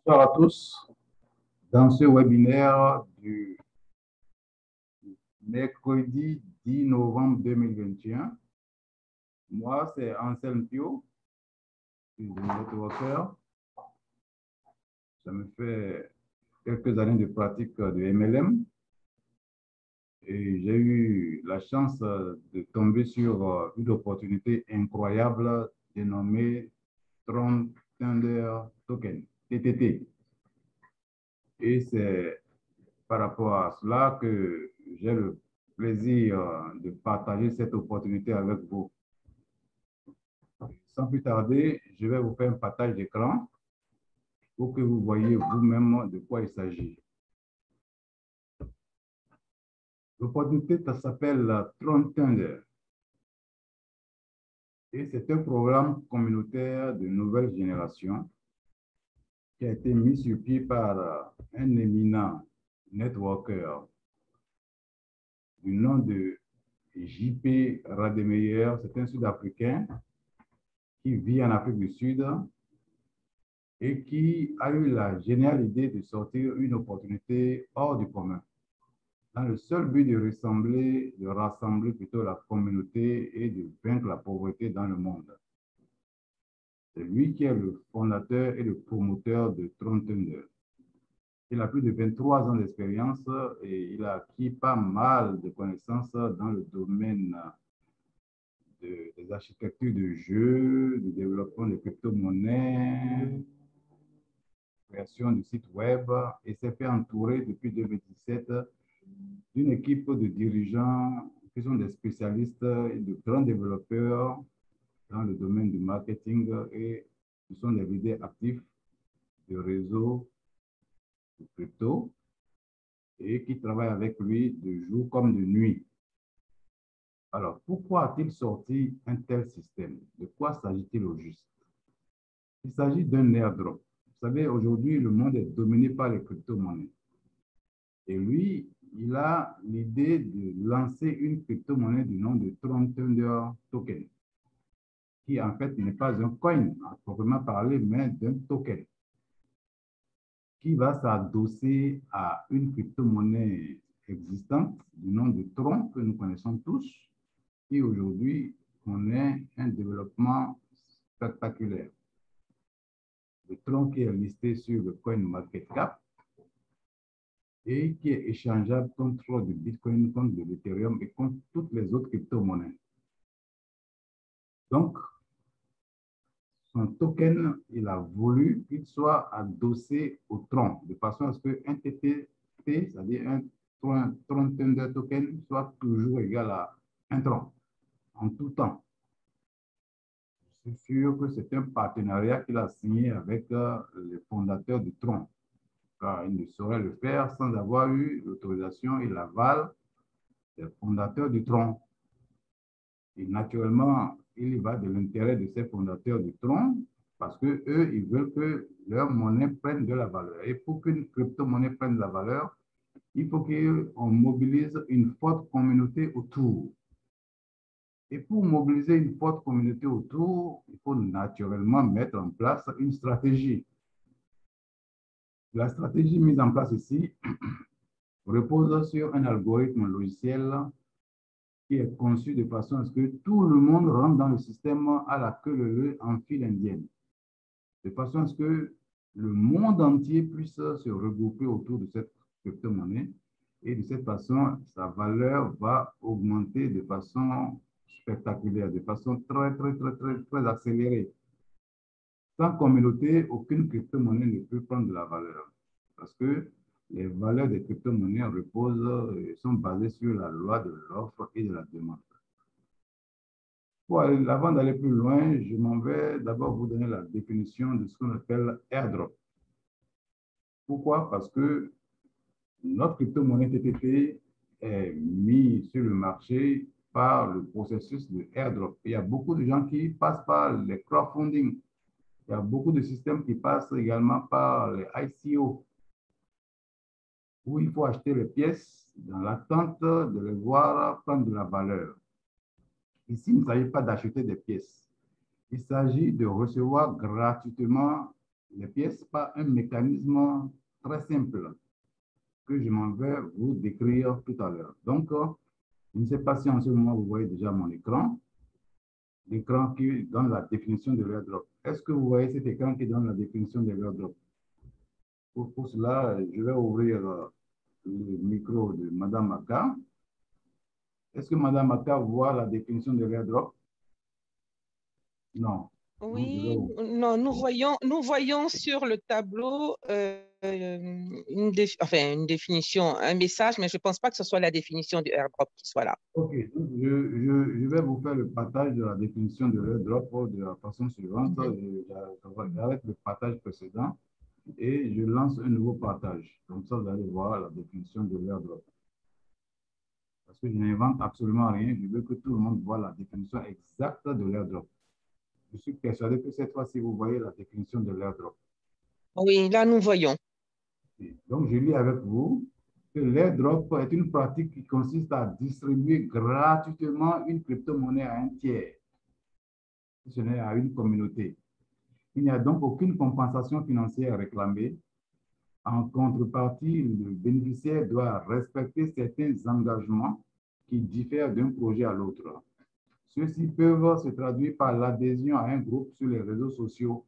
Bonsoir à tous. Dans ce webinaire du mercredi 10 novembre 2021, moi, c'est Anselme Pio, je suis networker. Ça me fait quelques années de pratique de MLM et j'ai eu la chance de tomber sur une opportunité incroyable dénommée Tron Thunder Token, TTT. Et c'est par rapport à cela que j'ai le plaisir de partager cette opportunité avec vous. Sans plus tarder, je vais vous faire un partage d'écran pour que vous voyez vous-même de quoi il s'agit. L'opportunité s'appelle Tron Thunder et c'est un programme communautaire de nouvelle génération qui a été mis sur pied par un éminent networker du nom de JP Rademeyer. C'est un Sud-Africain qui vit en Afrique du Sud et qui a eu la géniale idée de sortir une opportunité hors du commun, dans le seul but de rassembler plutôt la communauté et de vaincre la pauvreté dans le monde. C'est lui qui est le fondateur et le promoteur de Tron Thunder. Il a plus de 23 ans d'expérience et il a acquis pas mal de connaissances dans le domaine des architectures de jeux, du développement de crypto-monnaies, création du site web et s'est fait entourer depuis 2017 d'une équipe de dirigeants qui sont des spécialistes et de grands développeurs dans le domaine du marketing et qui sont des leaders actifs de réseaux de crypto et qui travaillent avec lui de jour comme de nuit. Alors, pourquoi a-t-il sorti un tel système? De quoi s'agit-il au juste? Il s'agit d'un airdrop. Vous savez, aujourd'hui, le monde est dominé par les crypto-monnaies. Et lui, il a l'idée de lancer une crypto-monnaie du nom de Tron Thunder Token, qui en fait n'est pas un coin à proprement parler, mais d'un token, qui va s'adosser à une crypto-monnaie existante du nom de Tron, que nous connaissons tous, qui aujourd'hui connaît un développement spectaculaire. Le Tron qui est listé sur le CoinMarketCap, et qui est échangeable contre du Bitcoin, contre de l'Ethereum et contre toutes les autres crypto-monnaies. Donc, son token, il a voulu qu'il soit adossé au Tron, de façon à ce qu'un TTT, c'est-à-dire un Tron Thunder token, soit toujours égal à un Tron, en tout temps. Je suis sûr que c'est un partenariat qu'il a signé avec les fondateurs du Tron, car il ne saurait le faire sans avoir eu l'autorisation et l'aval des fondateurs du Tron. Et naturellement, il va de l'intérêt de ces fondateurs du Tron parce que eux, ils veulent que leur monnaie prenne de la valeur. Et pour qu'une crypto-monnaie prenne de la valeur, il faut qu'on mobilise une forte communauté autour. Et pour mobiliser une forte communauté autour, il faut naturellement mettre en place une stratégie. La stratégie mise en place ici repose sur un algorithme logiciel qui est conçu de façon à ce que tout le monde rentre dans le système à la queue leu en file indienne, de façon à ce que le monde entier puisse se regrouper autour de cette crypto-monnaie et de cette façon, sa valeur va augmenter de façon spectaculaire, de façon très accélérée. Sans communauté, aucune crypto-monnaie ne peut prendre de la valeur parce que les valeurs des crypto-monnaies reposent et sont basées sur la loi de l'offre et de la demande. Bon, avant d'aller plus loin, je m'en vais d'abord vous donner la définition de ce qu'on appelle airdrop. Pourquoi? Parce que notre crypto-monnaie TTT est mise sur le marché par le processus de airdrop. Il y a beaucoup de gens qui passent par les crowdfunding. Il y a beaucoup de systèmes qui passent également par les ICO, où il faut acheter les pièces dans l'attente de les voir prendre de la valeur. Ici, il ne s'agit pas d'acheter des pièces. Il s'agit de recevoir gratuitement les pièces par un mécanisme très simple que je m'en vais vous décrire tout à l'heure. Donc, je ne sais pas si en ce moment vous voyez déjà mon écran, l'écran qui donne la définition de l'airdrop. Est-ce que vous voyez cet écran qui donne la définition de l'airdrop? Pour cela, je vais ouvrir le micro de Madame Aka. Est-ce que Madame Aka voit la définition de l'airdrop? Non. Donc, je vais Oui, non, nous voyons sur le tableau une définition, un message, mais je ne pense pas que ce soit la définition du airdrop qui soit là. OK. Donc, je vais vous faire le partage de la définition de l'airdrop de la façon suivante. J'arrête le partage précédent et je lance un nouveau partage. Comme ça, vous allez voir la définition de l'airdrop. Parce que je n'invente absolument rien. Je veux que tout le monde voit la définition exacte de l'airdrop. Je suis persuadé que cette fois-ci, vous voyez la définition de l'airdrop. Oui, là, nous voyons. Donc, je lis avec vous que l'airdrop est une pratique qui consiste à distribuer gratuitement une crypto-monnaie à un tiers, si ce n'est à une communauté. Il n'y a donc aucune compensation financière réclamée. En contrepartie, le bénéficiaire doit respecter certains engagements qui diffèrent d'un projet à l'autre. Ceux-ci peuvent se traduire par l'adhésion à un groupe sur les réseaux sociaux,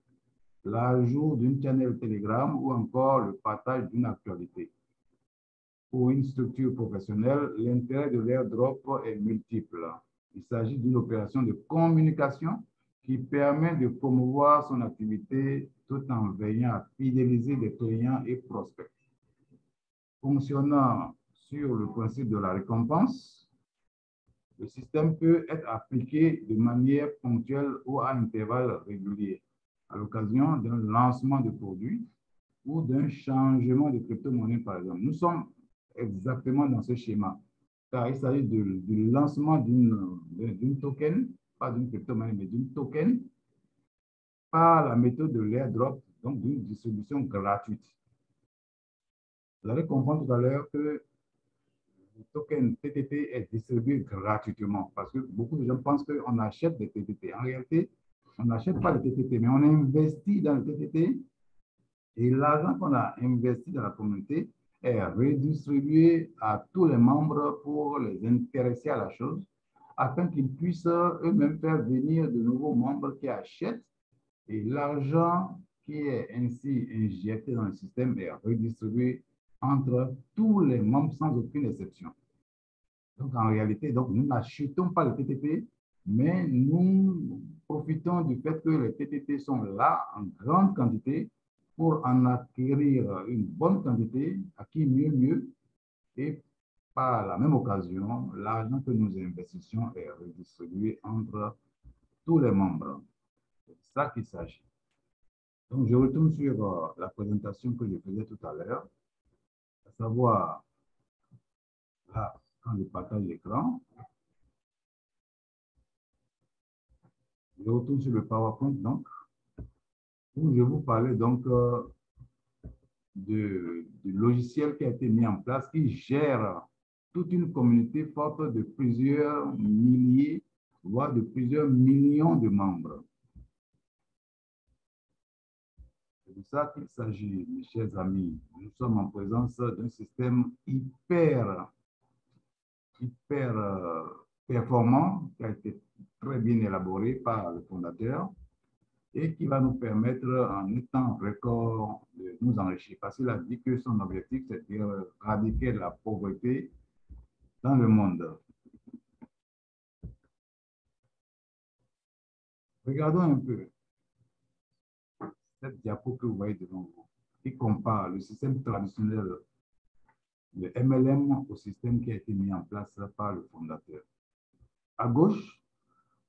l'ajout d'une channel Telegram ou encore le partage d'une actualité. Pour une structure professionnelle, l'intérêt de l'airdrop est multiple. Il s'agit d'une opération de communication qui permet de promouvoir son activité tout en veillant à fidéliser les clients et prospects. Fonctionnant sur le principe de la récompense, le système peut être appliqué de manière ponctuelle ou à intervalles réguliers, à l'occasion d'un lancement de produit ou d'un changement de crypto-monnaie, par exemple. Nous sommes exactement dans ce schéma, car il s'agit du lancement d'une token, pas d'une crypto-monnaie, mais d'une token, par la méthode de l'airdrop, donc d'une distribution gratuite. Vous avez compris tout à l'heure que le token TTT est distribué gratuitement, parce que beaucoup de gens pensent qu'on achète des TTT. En réalité, on n'achète pas les TTT, mais on investit dans le TTT et l'argent qu'on a investi dans la communauté est redistribué à tous les membres pour les intéresser à la chose, afin qu'ils puissent eux-mêmes faire venir de nouveaux membres qui achètent, et l'argent qui est ainsi injecté dans le système est redistribué entre tous les membres sans aucune exception. Donc, en réalité, donc, nous n'achetons pas le TTT, mais nous profitons du fait que les TTT sont là en grande quantité pour en acquérir une bonne quantité, à qui mieux, et par la même occasion, l'argent que nous investissons est redistribué entre tous les membres. C'est de ça qu'il s'agit. Donc, je retourne sur la présentation que je faisais tout à l'heure, à savoir, là, quand je partage l'écran, je retourne sur le PowerPoint, donc, où je vous parlais donc du logiciel qui a été mis en place, qui gère toute une communauté forte de plusieurs milliers, voire de plusieurs millions de membres. C'est de ça qu'il s'agit, mes chers amis. Nous sommes en présence d'un système hyper performant, qui a été très bien élaboré par le fondateur et qui va nous permettre, en un temps record, de nous enrichir. Parce qu'il a dit que son objectif, c'est de éradiquer la pauvreté dans le monde. Regardons un peu cette diapo que vous voyez devant vous, qui compare le système traditionnel, le MLM, au système qui a été mis en place par le fondateur. À gauche,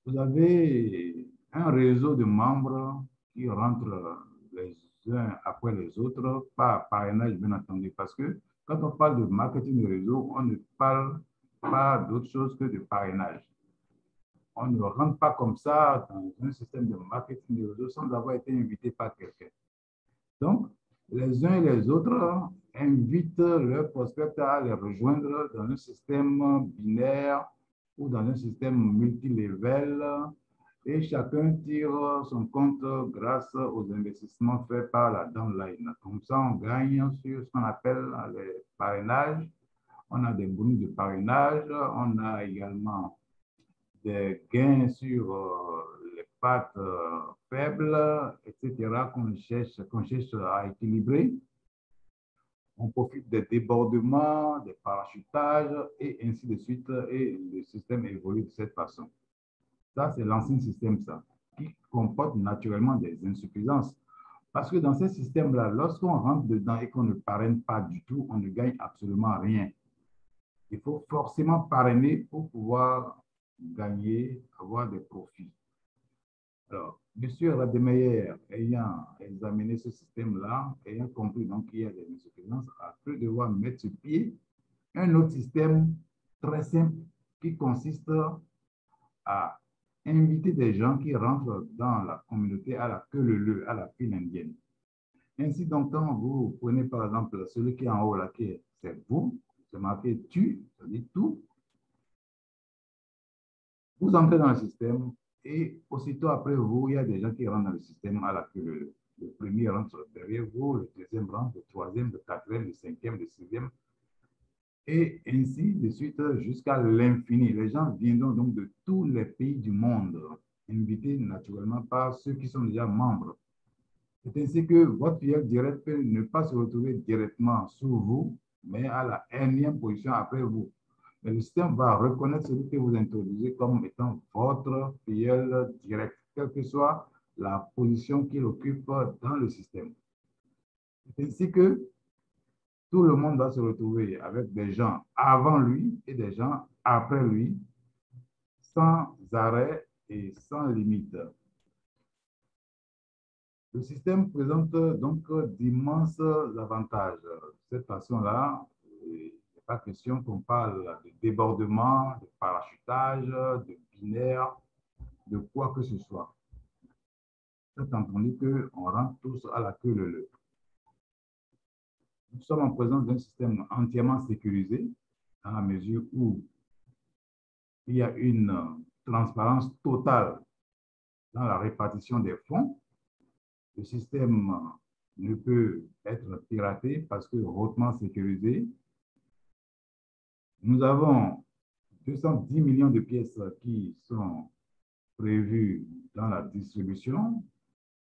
vous avez un réseau de membres qui rentrent les uns après les autres par parrainage, bien entendu, parce que quand on parle de marketing de réseau, on ne parle pas d'autre chose que de parrainage. On ne rentre pas comme ça dans un système de marketing de réseau sans avoir été invité par quelqu'un. Donc, les uns et les autres invitent leurs prospects à les rejoindre dans un système binaire ou dans un système multilevel et chacun tire son compte grâce aux investissements faits par la downline. Comme ça, on gagne sur ce qu'on appelle les parrainages. On a des bonus de parrainage, on a également des gains sur les pattes faibles, etc., qu'on cherche à équilibrer. On profite des débordements, des parachutages, et ainsi de suite, et le système évolue de cette façon. Ça, c'est l'ancien système, ça, qui comporte naturellement des insuffisances. Parce que dans ces systèmes-là, lorsqu'on rentre dedans et qu'on ne parraine pas du tout, on ne gagne absolument rien. Il faut forcément parrainer pour pouvoir gagner, avoir des profits. Alors, bien sûr, la Demeyer, ayant examiné ce système-là, ayant compris donc qu'il y a des insuffisances, a cru devoir mettre sur pied un autre système très simple qui consiste à inviter des gens qui rentrent dans la communauté à la queue leu, à la file indienne. Ainsi, donc, quand vous prenez par exemple celui qui est en haut là, c'est vous, c'est marqué tu, c'est-à-dire tout, vous entrez dans le système et aussitôt après vous, il y a des gens qui rentrent dans le système à la queue leu. Le premier rentre derrière vous, le deuxième rentre, le troisième, le quatrième, le cinquième, le sixième, et ainsi de suite jusqu'à l'infini. Les gens viendront donc de tous les pays du monde, invités naturellement par ceux qui sont déjà membres. C'est ainsi que votre filiale directe peut ne pas se retrouver directement sous vous, mais à la énième position après vous. Mais le système va reconnaître celui que vous introduisez comme étant votre filiale directe, quelle que soit la position qu'il occupe dans le système. C'est ainsi que tout le monde va se retrouver avec des gens avant lui et des gens après lui, sans arrêt et sans limite. Le système présente donc d'immenses avantages. De cette façon-là, il n'est pas question qu'on parle de débordement, de parachutage, de binaire, de quoi que ce soit. C'est entendu qu'on rentre tous à la queue leu. Nous sommes en présence d'un système entièrement sécurisé, dans la mesure où il y a une transparence totale dans la répartition des fonds. Le système ne peut être piraté parce que hautement sécurisé. Nous avons 210 millions de pièces qui sont prévues dans la distribution,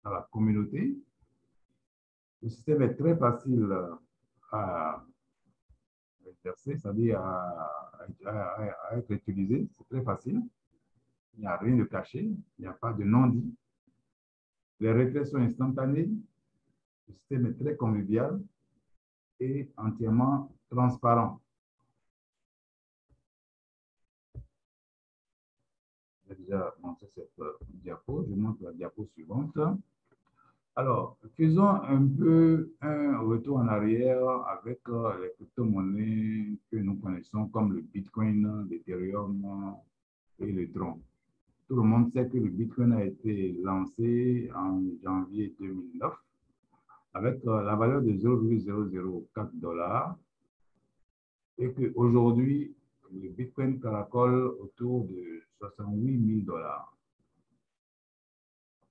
dans la communauté. Le système est très facile à exercer, c'est-à-dire à être utilisé. C'est très facile. Il n'y a rien de caché, il n'y a pas de non-dit. Les retraits sont instantanés. Le système est très convivial et entièrement transparent. J'ai déjà montré cette diapo. Je montre la diapo suivante. Alors, faisons un peu un retour en arrière avec les crypto-monnaies que nous connaissons comme le Bitcoin, l'Ethereum et le Tron. Tout le monde sait que le Bitcoin a été lancé en janvier 2009 avec la valeur de 0,004 $, et qu'aujourd'hui, le Bitcoin caracole autour de 68 000 $.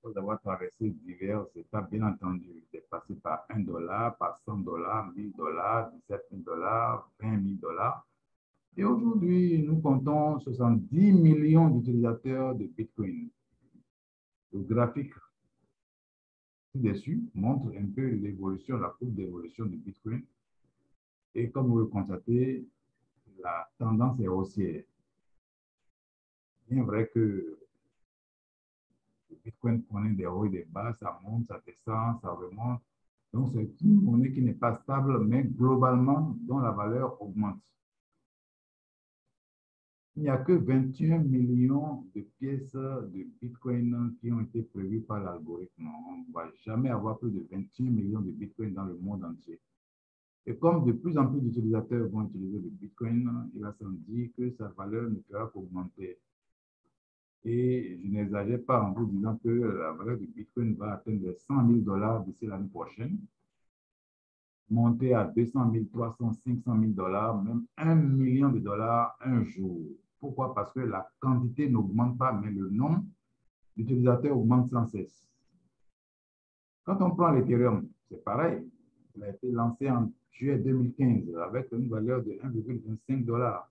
Après avoir traversé diverses étapes, bien entendu, il est passé par 1 $, par 100 $, 1000 $, 17 000 $, 20 000 $. Et aujourd'hui, nous comptons 70 millions d'utilisateurs de Bitcoin. Le graphique ci-dessus montre un peu l'évolution, la courbe d'évolution du Bitcoin. Et comme vous le constatez, la tendance est haussière. Bien vrai que le Bitcoin connaît des hauts et des bas, ça monte, ça descend, ça remonte. Donc, c'est une monnaie qui n'est pas stable, mais globalement, dont la valeur augmente. Il n'y a que 21 millions de pièces de Bitcoin qui ont été prévues par l'algorithme. On ne va jamais avoir plus de 21 millions de Bitcoin dans le monde entier. Et comme de plus en plus d'utilisateurs vont utiliser le Bitcoin, il va sans dire que sa valeur ne fera qu'augmenter. Et je n'exagère pas en vous disant que la valeur du Bitcoin va atteindre les 100 000 $ d'ici l'année prochaine, monter à 200 000, 300 000, 500 000 $, même 1 million de dollars un jour. Pourquoi? Parce que la quantité n'augmente pas, mais le nombre d'utilisateurs augmente sans cesse. Quand on prend l'Ethereum, c'est pareil. Il a été lancé en juillet 2015 avec une valeur de 1,25 $.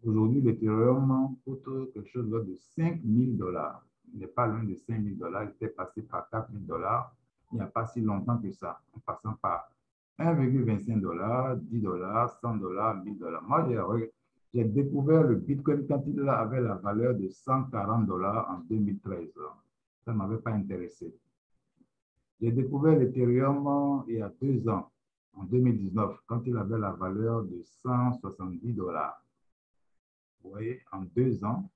Aujourd'hui, l'Ethereum coûte quelque chose de 5 000 $. Il n'est pas loin de 5 000 $. Il était passé par 4 000 $ il n'y a pas si longtemps que ça, en passant par 1,25 $, 10 $, 100 $, 1000 $. Moi, j'ai découvert le Bitcoin quand il avait la valeur de 140 $ en 2013. Ça ne m'avait pas intéressé. J'ai découvert l'Ethereum il y a 2 ans, en 2019, quand il avait la valeur de 170 $. Vous voyez, en 2 ans,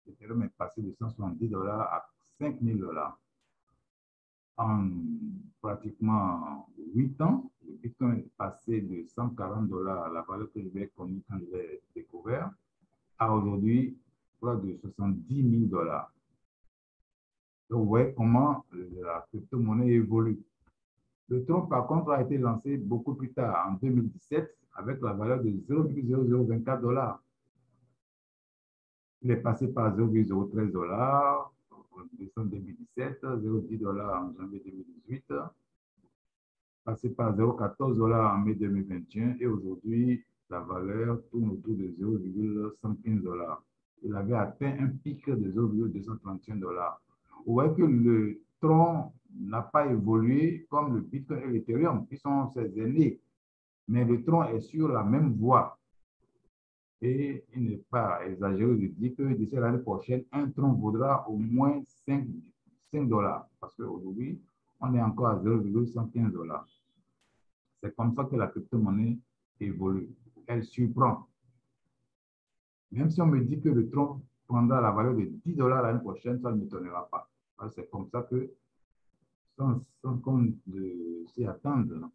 l'Ethereum est passé de 170 $ à 5 000 $. En pratiquement 8 ans, le Bitcoin est passé de 140 $, la valeur que je vais connaître quand je l'ai découvert, à aujourd'hui près de 70 000 $. Donc, vous voyez comment la crypto-monnaie évolue. Le Tron, par contre, a été lancé beaucoup plus tard, en 2017, avec la valeur de 0,0024 $. Il est passé par 0,013 $ en décembre 2017, 0,10 $ en janvier 2018, passé par 0,14 $ en mai 2021 et aujourd'hui, la valeur tourne autour de 0,115 $. Il avait atteint un pic de 0,231 $. Vous voyez que le Tron n'a pas évolué comme le Bitcoin et l'Ethereum, qui sont ses aînés, mais le Tron est sur la même voie. Et il n'est pas exagéré de dire que d'ici l'année prochaine, un Tron vaudra au moins 5 $. Parce qu'aujourd'hui, on est encore à 0,115 $. C'est comme ça que la crypto-monnaie évolue. Elle surprend. Même si on me dit que le Tron prendra la valeur de 10 $ l'année prochaine, ça ne m'étonnera pas. C'est comme ça que, sans qu'on s'y attende,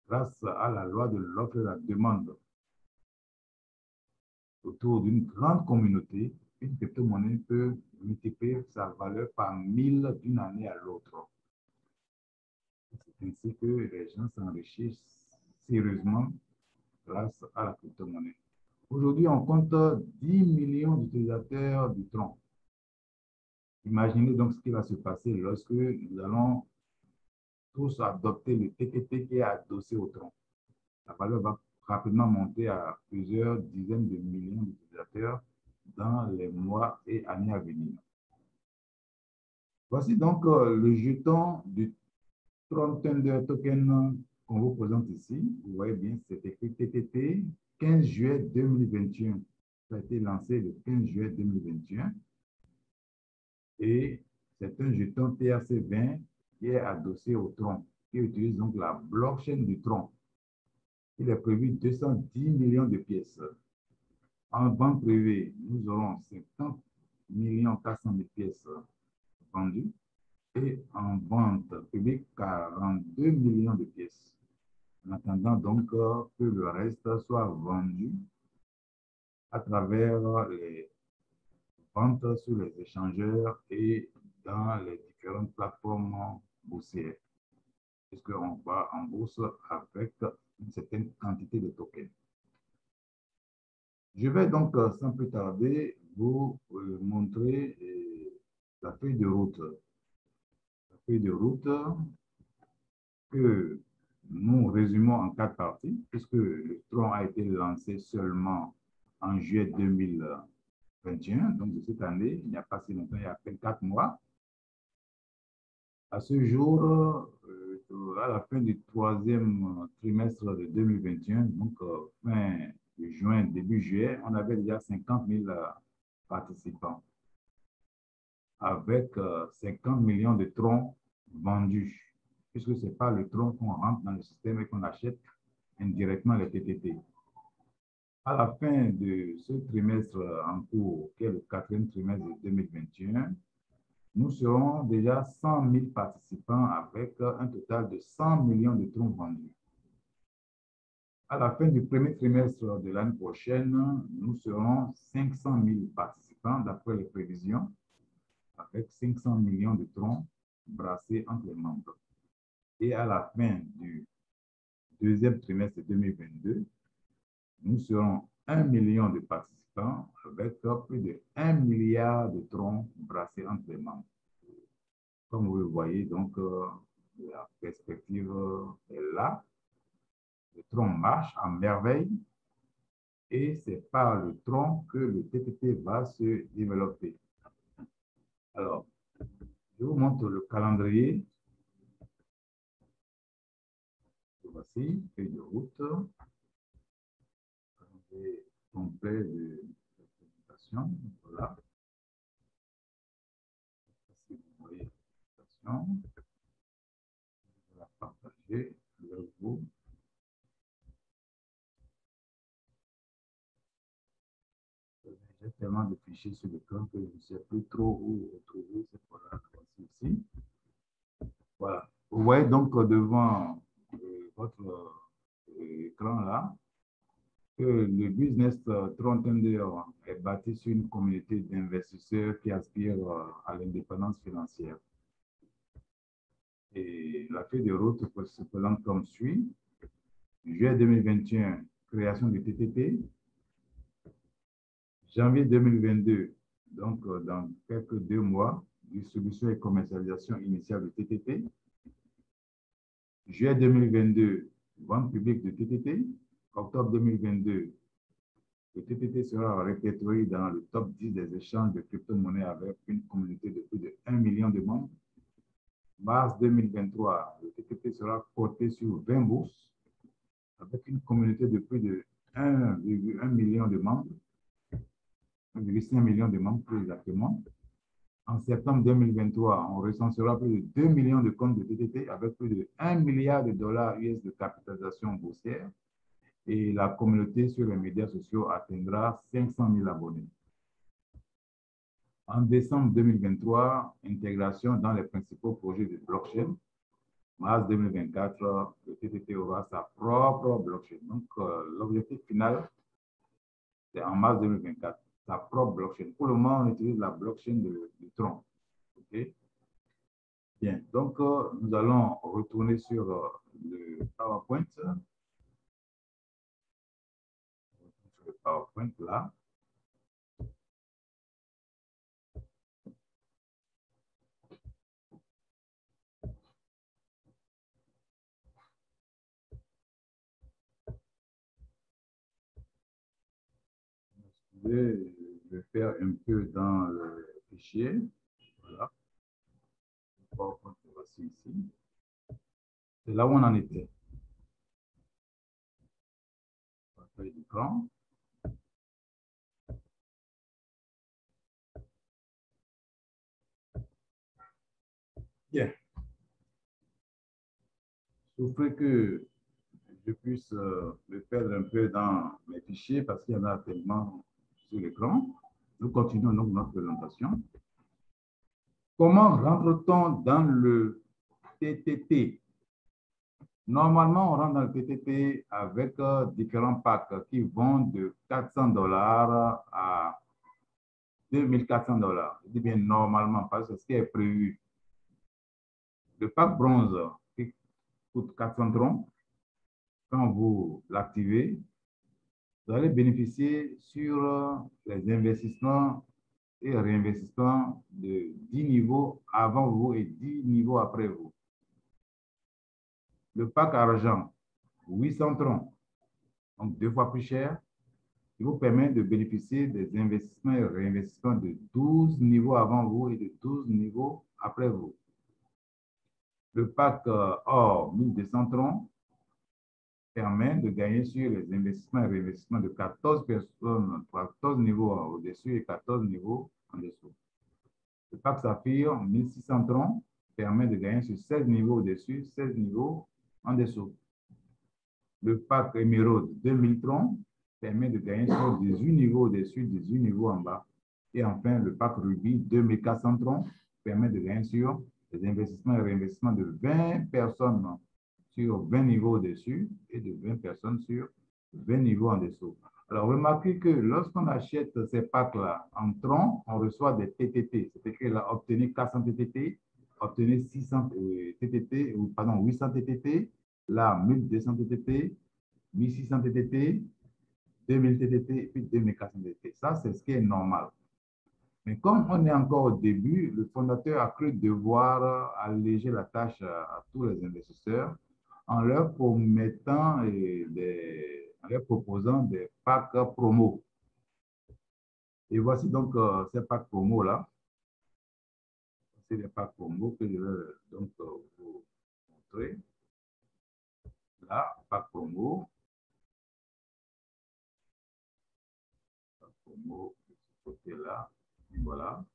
grâce à la loi de l'offre et la demande, autour d'une grande communauté, une crypto-monnaie peut multiplier sa valeur par 1000 d'une année à l'autre. C'est ainsi que les gens s'enrichissent sérieusement grâce à la crypto-monnaie. Aujourd'hui, on compte 10 millions d'utilisateurs du Tron. Imaginez donc ce qui va se passer lorsque nous allons tous adopter le TTP qui est adossé au Tron. La valeur va rapidement monter à plusieurs dizaines de millions d'utilisateurs dans les mois et années à venir. Voici donc le jeton du Tron Thunder Token qu'on vous présente ici. Vous voyez bien, c'est écrit TTT 15 juillet 2021. Ça a été lancé le 15 juillet 2021. Et c'est un jeton TRC20 qui est adossé au Tron, qui utilise donc la blockchain du Tron. Il est prévu 210 millions de pièces. En vente privée, nous aurons 50 400 000 pièces vendues et en vente publique, 42 millions de pièces. En attendant donc que le reste soit vendu à travers les ventes sur les échangeurs et dans les différentes plateformes boursières, puisqu'on va en bourse avec une certaine quantité de tokens. Je vais donc, sans plus tarder, vous montrer la feuille de route. La feuille de route que nous résumons en 4 parties, puisque le Tron a été lancé seulement en juillet 2021, donc de cette année, il n'y a pas si longtemps, il y a à peine 4 mois. À ce jour, à la fin du 3e trimestre de 2021, donc fin juin, début juillet, on avait déjà 50 000 participants avec 50 millions de troncs vendus, puisque ce n'est pas le tronc qu'on rentre dans le système et qu'on achète indirectement les TTT. À la fin de ce trimestre en cours, qui est le 4e trimestre de 2021, nous serons déjà 100 000 participants avec un total de 100 millions de troncs vendus. À la fin du premier trimestre de l'année prochaine, nous serons 500 000 participants d'après les prévisions, avec 500 millions de troncs brassés entre les membres. Et à la fin du 2e trimestre 2022, nous serons 1 million de participants participants avec plus de 1 milliard de troncs brassés entre les membres. Comme vous le voyez, donc, la perspective est là. Le tronc marche en merveille et c'est par le tronc que le TTT va se développer. Alors, je vous montre le calendrier. Voici, feuille de route. Calendrier complet de la présentation. Voilà. Si vous voyez la présentation, je vais la partager avec vous. J'ai tellement de fichiers sur l'écran que je ne sais plus trop où retrouver cette voilà, voici ici. Voilà. Vous voyez donc devant votre écran là que le business Tronc-Tender est bâti sur une communauté d'investisseurs qui aspirent à l'indépendance financière. Et la feuille de route se présente comme suit. Juillet 2021, création du TTT. Janvier 2022, donc dans quelques 2 mois, distribution et commercialisation initiale du TTT. Juillet 2022, vente publique du TTT. Octobre 2022, le TTT sera répertorié dans le top 10 des échanges de crypto-monnaies avec une communauté de plus de 1 million de membres. Mars 2023, le TTT sera coté sur 20 bourses avec une communauté de plus de 1,1 million de membres. 1,5 million de membres plus exactement. En septembre 2023, on recensera plus de 2 millions de comptes de TTT avec plus de 1 milliard de dollars US de capitalisation boursière et la communauté sur les médias sociaux atteindra 500 000 abonnés. En décembre 2023, intégration dans les principaux projets de blockchain. Mars 2024, le TTT aura sa propre blockchain. Donc, l'objectif final, c'est en mars 2024. Sa propre blockchain. Pour le moment, on utilise la blockchain du Tronc. Okay? Bien, donc nous allons retourner sur le PowerPoint. Sur le PowerPoint là. Je vais faire un peu dans le fichier. Voilà. Le PowerPoint, voici ici. C'est là où on en était. Partage d'écran. Bien. Souffrez que je puisse le perdre un peu dans mes fichiers parce qu'il y en a tellement sur l'écran. Nous continuons donc notre présentation. Comment rentre-t-on dans le TTT? Normalement, on rentre dans le TTT avec différents packs qui vont de $400 à $2 400. Je dis bien normalement parce que c'est ce qui est prévu. Le pack bronze qui coûte 400 troncs, quand vous l'activez, vous allez bénéficier sur les investissements et réinvestissements de 10 niveaux avant vous et 10 niveaux après vous. Le pack argent, 800 troncs, donc 2 fois plus cher, qui vous permet de bénéficier des investissements et réinvestissements de 12 niveaux avant vous et de 12 niveaux après vous. Le pack or 1200 troncs permet de gagner sur les investissements et réinvestissements de 14 personnes, 14 niveaux au-dessus et 14 niveaux en dessous. Le pack saphir 1600 troncs permet de gagner sur 16 niveaux au-dessus, 16 niveaux en dessous. Le pack émeraude 2000 troncs permet de gagner sur 18 niveaux au-dessus, 18 niveaux en bas. Et enfin, le pack rubis 2400 troncs permet de gagner sur les investissements et réinvestissements de 20 personnes sur 20 niveaux au-dessus et de 20 personnes sur 20 niveaux en dessous. Alors, remarquez que lorsqu'on achète ces packs-là en troncs, on reçoit des TTT. C'est écrit là, obtenez 400 TTT, obtenez 600 TTT, ou pardon, 800 TTT, là, 1200 TTT, 1600 TTT, 2000 TTT et puis 2400 TTT. Ça, c'est ce qui est normal. Mais comme on est encore au début, le fondateur a cru devoir alléger la tâche à tous les investisseurs en leur promettant en leur proposant des packs promo. Et voici donc ces packs promo-là. C'est les packs promo que je vais donc vous montrer. Là, pack promo. Pack promo de ce côté-là. Voilà.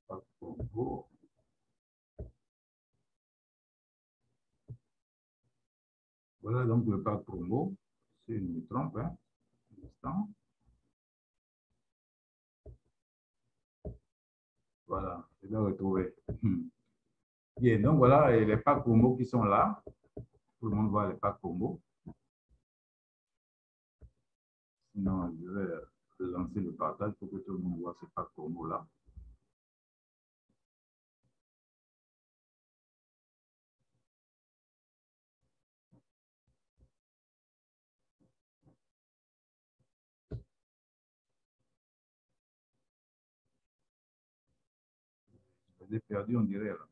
Pack promo. Voilà donc le pack promo. Si je ne me trompe, hein, un instant. Voilà, je vais retrouver. Bien, donc voilà les packs promo qui sont là. Tout le monde voit les packs promo. Sinon, je vais lancer le partage pour que tout le monde voit ces packs promo-là. Je les ai perdus, on dirait. Là.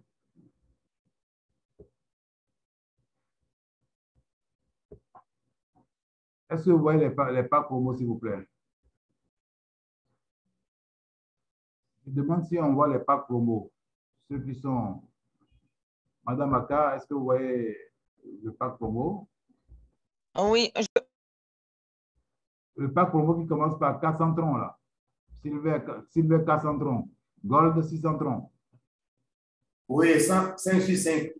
Est-ce que vous voyez les packs promo, s'il vous plaît? Je demande si on voit les packs promo. Ceux qui sont... Madame Aka, est-ce que vous voyez le pack promo? Oui. Le pack promo qui commence par 400 troncs, là. Silver 400 troncs. Gold 600 troncs. Oui, 5 sur 5.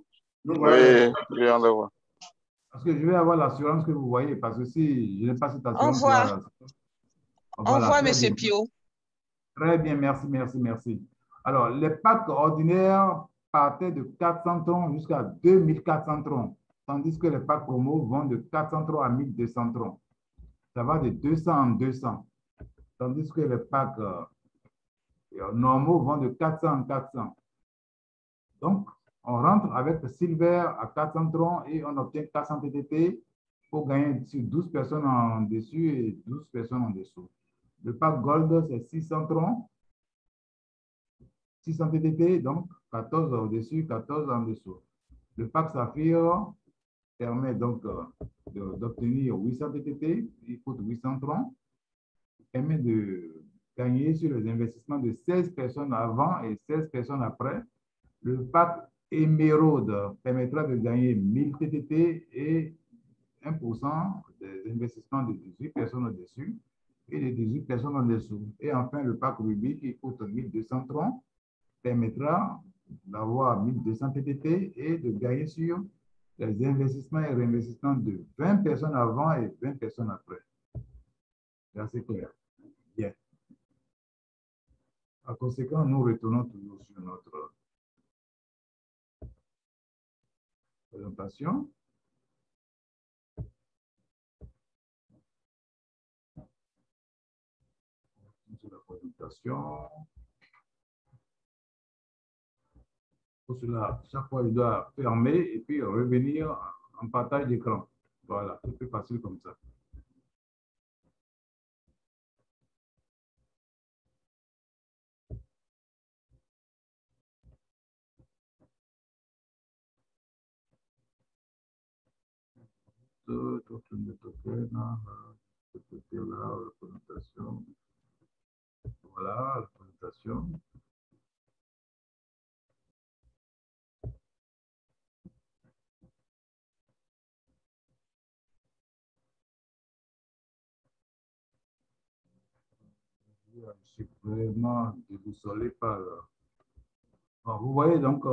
Oui, on le voit. Parce que je vais avoir l'assurance que vous voyez, parce que si je n'ai pas cette assurance... On voit. Là, On voit, M. Pio. Très bien, merci, merci, merci. Alors, les packs ordinaires partaient de 400 troncs jusqu'à 2400 troncs, tandis que les packs promo vont de 400 troncs à 1200 troncs. Ça va de 200 en 200, tandis que les packs normaux vont de 400 en 400. Donc, on rentre avec le silver à 400 troncs et on obtient 400 TTT pour gagner sur 12 personnes en dessus et 12 personnes en dessous. Le pack gold, c'est 600 troncs. 600 TTT, donc 14 au-dessus, 14 en dessous. Le pack saphir permet donc d'obtenir 800 TTT, il coûte 800 troncs, permet de gagner sur les investissements de 16 personnes avant et 16 personnes après. Le pack émeraude permettra de gagner 1000 TTT et 1% des investissements de 18 personnes au-dessus et de 18 personnes en dessous. Et enfin, le pack rubis qui coûte 1200 troncs permettra d'avoir 1200 TTT et de gagner sur les investissements et réinvestissements de 20 personnes avant et 20 personnes après. C'est assez clair. Bien. Par conséquent, nous retournons toujours sur notre présentation. Sur la présentation. Pour cela, chaque fois, il doit fermer et puis revenir en partage d'écran. Voilà, c'est plus facile comme ça. La présentation. Voilà, la présentation. Je suis vraiment déboussolé par... Bon, vous voyez donc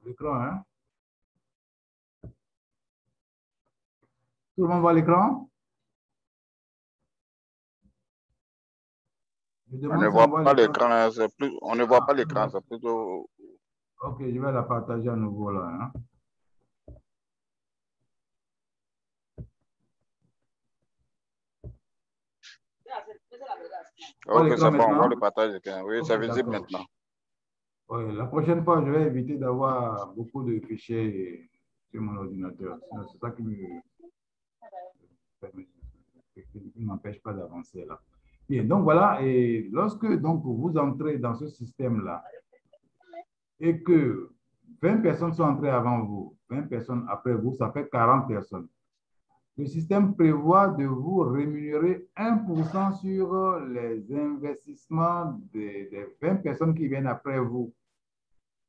l'écran, hein? Tout le monde voit l'écran? On ne voit pas l'écran, on ne voit pas l'écran, c'est plutôt... Ok, je vais la partager à nouveau là. Hein? Voir Ok, l'écran c'est bon, on voit maintenant? le partage d'écran. Oui, Ok, c'est visible d'accord. maintenant. Ouais, la prochaine fois, je vais éviter d'avoir beaucoup de fichiers sur mon ordinateur. Sinon, c'est ça qui m'empêche pas d'avancer là. Bien, donc voilà, et lorsque donc, vous entrez dans ce système-là et que 20 personnes sont entrées avant vous, 20 personnes après vous, ça fait 40 personnes. Le système prévoit de vous rémunérer 1% sur les investissements des 20 personnes qui viennent après vous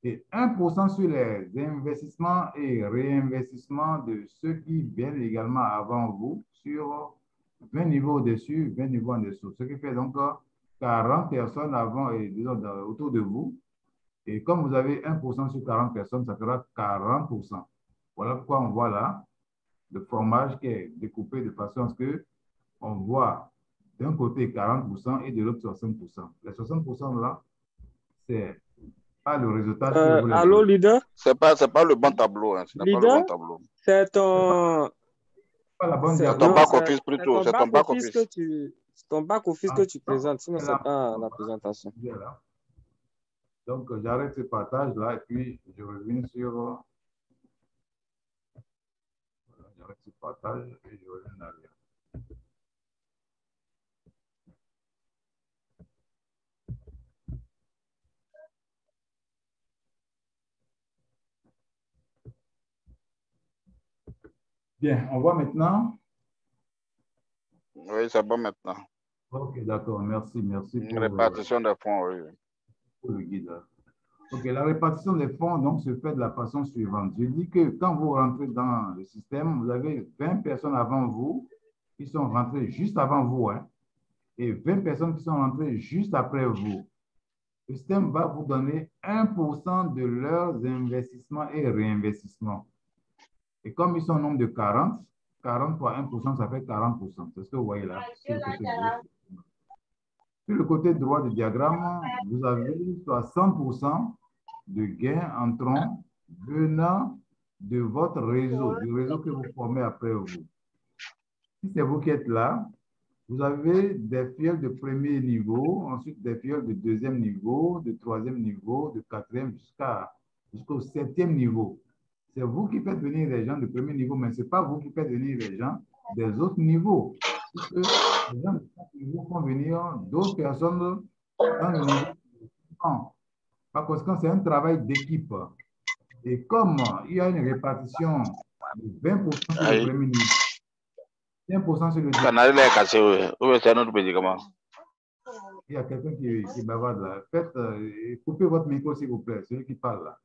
et 1% sur les investissements et réinvestissements de ceux qui viennent également avant vous sur 20 niveaux au-dessus, 20 niveaux en dessous. Ce qui fait donc 40 personnes avant et disons, autour de vous. Et comme vous avez 1% sur 40 personnes, ça fera 40%. Voilà pourquoi on voit là le fromage qui est découpé de façon à ce que on voit d'un côté 40% et de l'autre 60%. Les 60% là, c'est pas le résultat que vous les Allô, voulez. leader? C'est pas le bon tableau, hein. Ce n'est pas le bon Leader, tableau. c'est ton... Pas la bonne C'est ton Non, diapo. back-office c'est plutôt, ton c'est ton back-office back-office. que tu... ton back-office que tu présentes, sinon c'est pas la présentation. Voilà. Donc, j'arrête ce partage-là et puis je reviens sur... Voilà, j'arrête ce partage et je reviens en arrière. Bien, on voit maintenant. Oui, c'est bon maintenant. Ok, d'accord, merci Une répartition des fonds, oui. pour le guide. Ok, la répartition des fonds donc, se fait de la façon suivante. Je dis que quand vous rentrez dans le système, vous avez 20 personnes avant vous qui sont rentrées juste avant vous, hein, et 20 personnes qui sont rentrées juste après vous. Le système va vous donner 1% de leurs investissements et réinvestissements. Et comme ils sont au nombre de 40, 40 fois 1%, ça fait 40%. C'est ce que vous voyez là, sur le côté gauche. Sur le côté droit du diagramme, vous avez 60% de gains entrant venant de votre réseau, du réseau que vous formez après vous. Si c'est vous qui êtes là, vous avez des fioles de premier niveau, ensuite des fioles de deuxième niveau, de troisième niveau, de quatrième jusqu'au septième niveau. C'est vous qui faites venir les gens de premier niveau, mais ce n'est pas vous qui faites venir les gens des autres niveaux. Puisque les gens de chaque niveau font venir d'autres personnes dans le niveau suivant. Par conséquent, c'est un travail d'équipe. Et comme il y a une répartition de 20% sur le premier niveau, 1% sur le deuxième. Canal est cassé, oui. Oui, c'est un autre médicament. Il y a quelqu'un qui bavarde là. Faites, coupez votre micro, s'il vous plaît, celui qui parle là.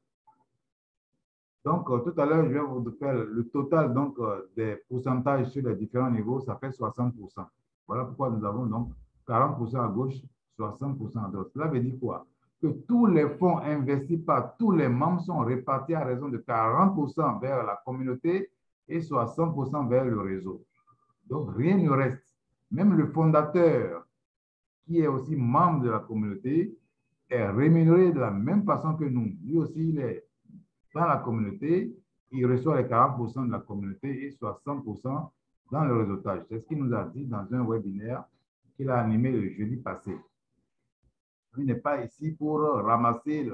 Donc, tout à l'heure, je vais vous faire le total donc, des pourcentages sur les différents niveaux, ça fait 60%. Voilà pourquoi nous avons donc 40% à gauche, 60% à droite. Cela veut dire quoi? Que tous les fonds investis par tous les membres sont répartis à raison de 40% vers la communauté et 60% vers le réseau. Donc, rien ne reste. Même le fondateur, qui est aussi membre de la communauté, est rémunéré de la même façon que nous. Lui aussi, il est dans la communauté, il reçoit les 40% de la communauté et 60% dans le réseautage. C'est ce qu'il nous a dit dans un webinaire qu'il a animé le jeudi passé. Il n'est pas ici pour ramasser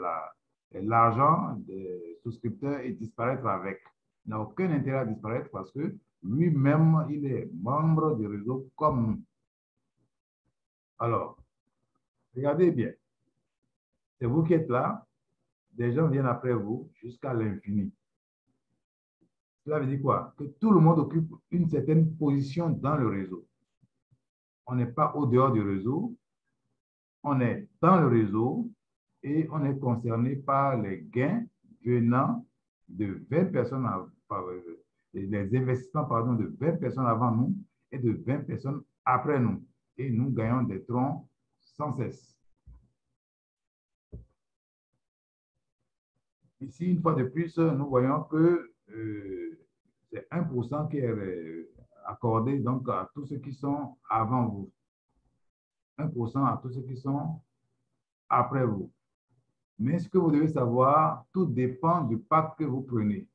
l'argent des souscripteurs et disparaître avec. Il n'a aucun intérêt à disparaître parce que lui-même, il est membre du réseau comme nous. Alors, regardez bien. C'est vous qui êtes là. Des gens viennent après vous jusqu'à l'infini. Cela veut dire quoi? Que tout le monde occupe une certaine position dans le réseau. On n'est pas au dehors du réseau, on est dans le réseau et on est concerné par les gains venant de 20 personnes, les investissements pardon, de 20 personnes avant nous et de 20 personnes après nous. Et nous gagnons des troncs sans cesse. Ici, une fois de plus, nous voyons que c'est 1% qui est accordé donc à tous ceux qui sont avant vous. 1% à tous ceux qui sont après vous. Mais ce que vous devez savoir, tout dépend du pack que vous prenez.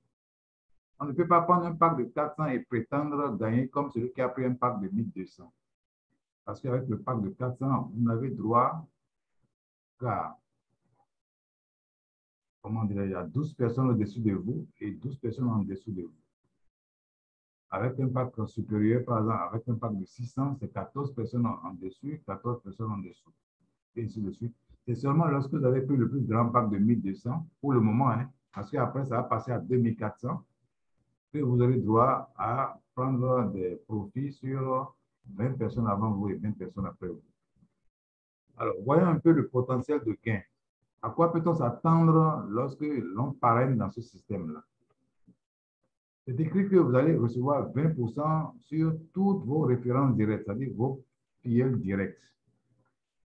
On ne peut pas prendre un pack de 400 et prétendre gagner comme celui qui a pris un pack de 1200. Parce qu'avec le pack de 400, vous n'avez droit qu'à, comment dirais-je, à 12 personnes au-dessus de vous et 12 personnes en dessous de vous. Avec un pack supérieur, par exemple, avec un pack de 600, c'est 14 personnes en dessus, 14 personnes en dessous, et ainsi de suite. C'est seulement lorsque vous avez pris le plus grand pack de 1200, pour le moment, hein, parce qu'après, ça va passer à 2400, que vous avez droit à prendre des profits sur 20 personnes avant vous et 20 personnes après vous. Alors, voyons un peu le potentiel de gain. À quoi peut-on s'attendre lorsque l'on parraine dans ce système-là? C'est écrit que vous allez recevoir 20% sur toutes vos références directes, c'est-à-dire vos PL directs.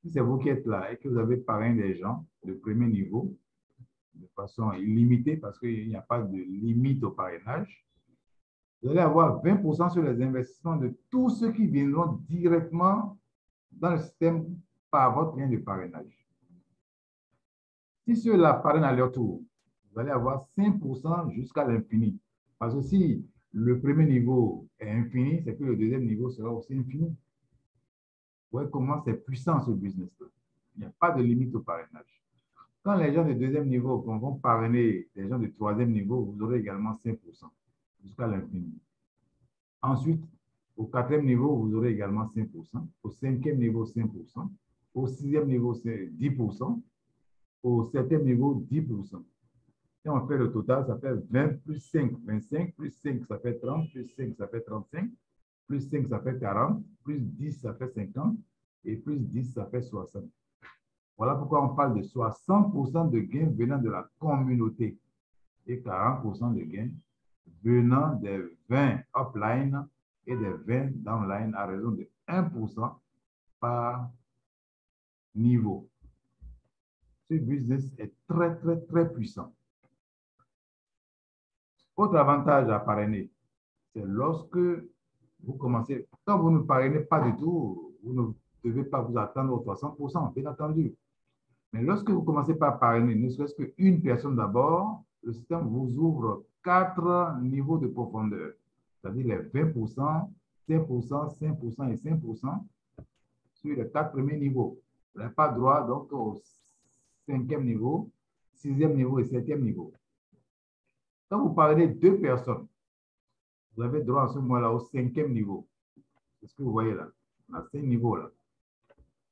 Si c'est vous qui êtes là et que vous avez parrainé des gens de premier niveau, de façon illimitée, parce qu'il n'y a pas de limite au parrainage, vous allez avoir 20% sur les investissements de tous ceux qui viendront directement dans le système par votre lien de parrainage. Si ceux-là parrainent à leur tour, vous allez avoir 5% jusqu'à l'infini. Parce que si le premier niveau est infini, c'est que le deuxième niveau sera aussi infini. Vous voyez comment c'est puissant ce business-là. Il n'y a pas de limite au parrainage. Quand les gens de deuxième niveau vont parrainer les gens de troisième niveau, vous aurez également 5% jusqu'à l'infini. Ensuite, au quatrième niveau, vous aurez également 5%. Au cinquième niveau, 5%. Au sixième niveau, c'est 10%. Au septième niveau, 10%. Si on fait le total, ça fait 20 plus 5, 25, plus 5, ça fait 30, plus 5, ça fait 35, plus 5, ça fait 40, plus 10, ça fait 50, et plus 10, ça fait 60. Voilà pourquoi on parle de 60% de gains venant de la communauté et 40% de gains venant des 20 upline et des 20 downline à raison de 1% par niveau. Ce business est très, très, très puissant. Autre avantage à parrainer, c'est lorsque vous commencez, quand vous ne parrainez pas du tout, vous ne devez pas vous attendre aux 300%, bien entendu. Mais lorsque vous commencez par parrainer, ne serait-ce qu'une personne d'abord, le système vous ouvre 4 niveaux de profondeur, c'est-à-dire les 20%, 5%, 5% et 5% sur les 4 premiers niveaux. Vous n'avez pas droit donc au 5e niveau, 6e niveau et 7e niveau. Quand vous parrainez 2 personnes, vous avez droit à ce moment-là au 5e niveau. C'est ce que vous voyez là. On a 5 niveaux là.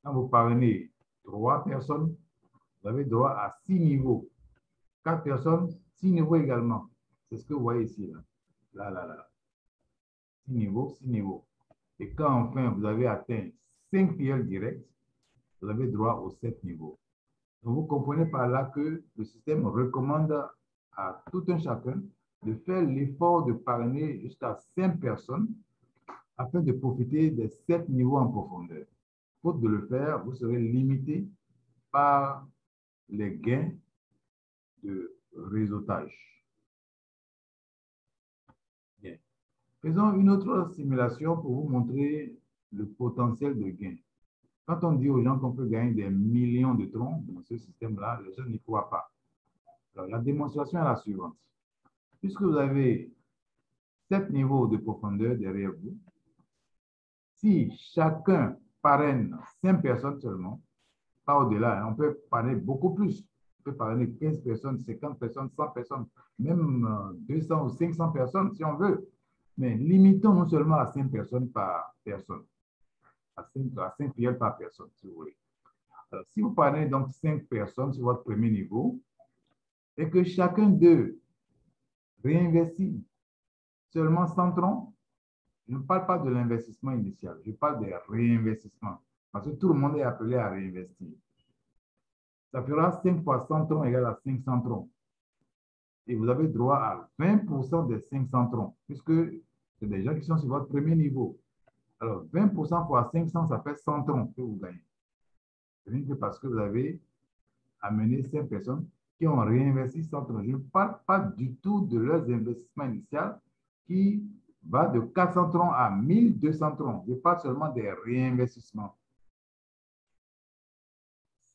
Quand vous parrainez 3 personnes, vous avez droit à 6 niveaux. 4 personnes, 6 niveaux également. C'est ce que vous voyez ici là. Là, là, là. 6 niveaux, 6 niveaux. Et quand enfin vous avez atteint 5 PL directs, vous avez droit aux 7 niveaux. Donc vous comprenez par là que le système recommande à tout un chacun de faire l'effort de parrainer jusqu'à 5 personnes afin de profiter des 7 niveaux en profondeur. Faute de le faire, vous serez limité par les gains de réseautage. Bien. Faisons une autre simulation pour vous montrer le potentiel de gain. Quand on dit aux gens qu'on peut gagner des millions de troncs dans ce système-là, les gens n'y croient pas. Alors, la démonstration est la suivante. Puisque vous avez 7 niveaux de profondeur derrière vous, si chacun parraine 5 personnes seulement, pas au-delà, on peut parrainer beaucoup plus. On peut parrainer 15 personnes, 50 personnes, 100 personnes, même 200 ou 500 personnes si on veut. Mais limitons-nous seulement à 5 personnes par personne. À 5 PL par personne, si vous voulez. Alors, si vous parrainez donc 5 personnes sur votre premier niveau et que chacun d'eux réinvestit seulement 100 troncs, je ne parle pas de l'investissement initial, je parle des réinvestissements. Parce que tout le monde est appelé à réinvestir. Ça fera 5 fois 100 troncs égale à 500 troncs. Et vous avez droit à 20% des 500 troncs, puisque c'est des gens qui sont sur votre premier niveau. Alors, 20% fois 500, ça fait 100 troncs que vous gagnez. C'est que parce que vous avez amené 5 personnes qui ont réinvesti 100 troncs. Je ne parle pas du tout de leurs investissements initiaux qui va de 400 troncs à 1200 troncs. Je parle seulement des réinvestissements.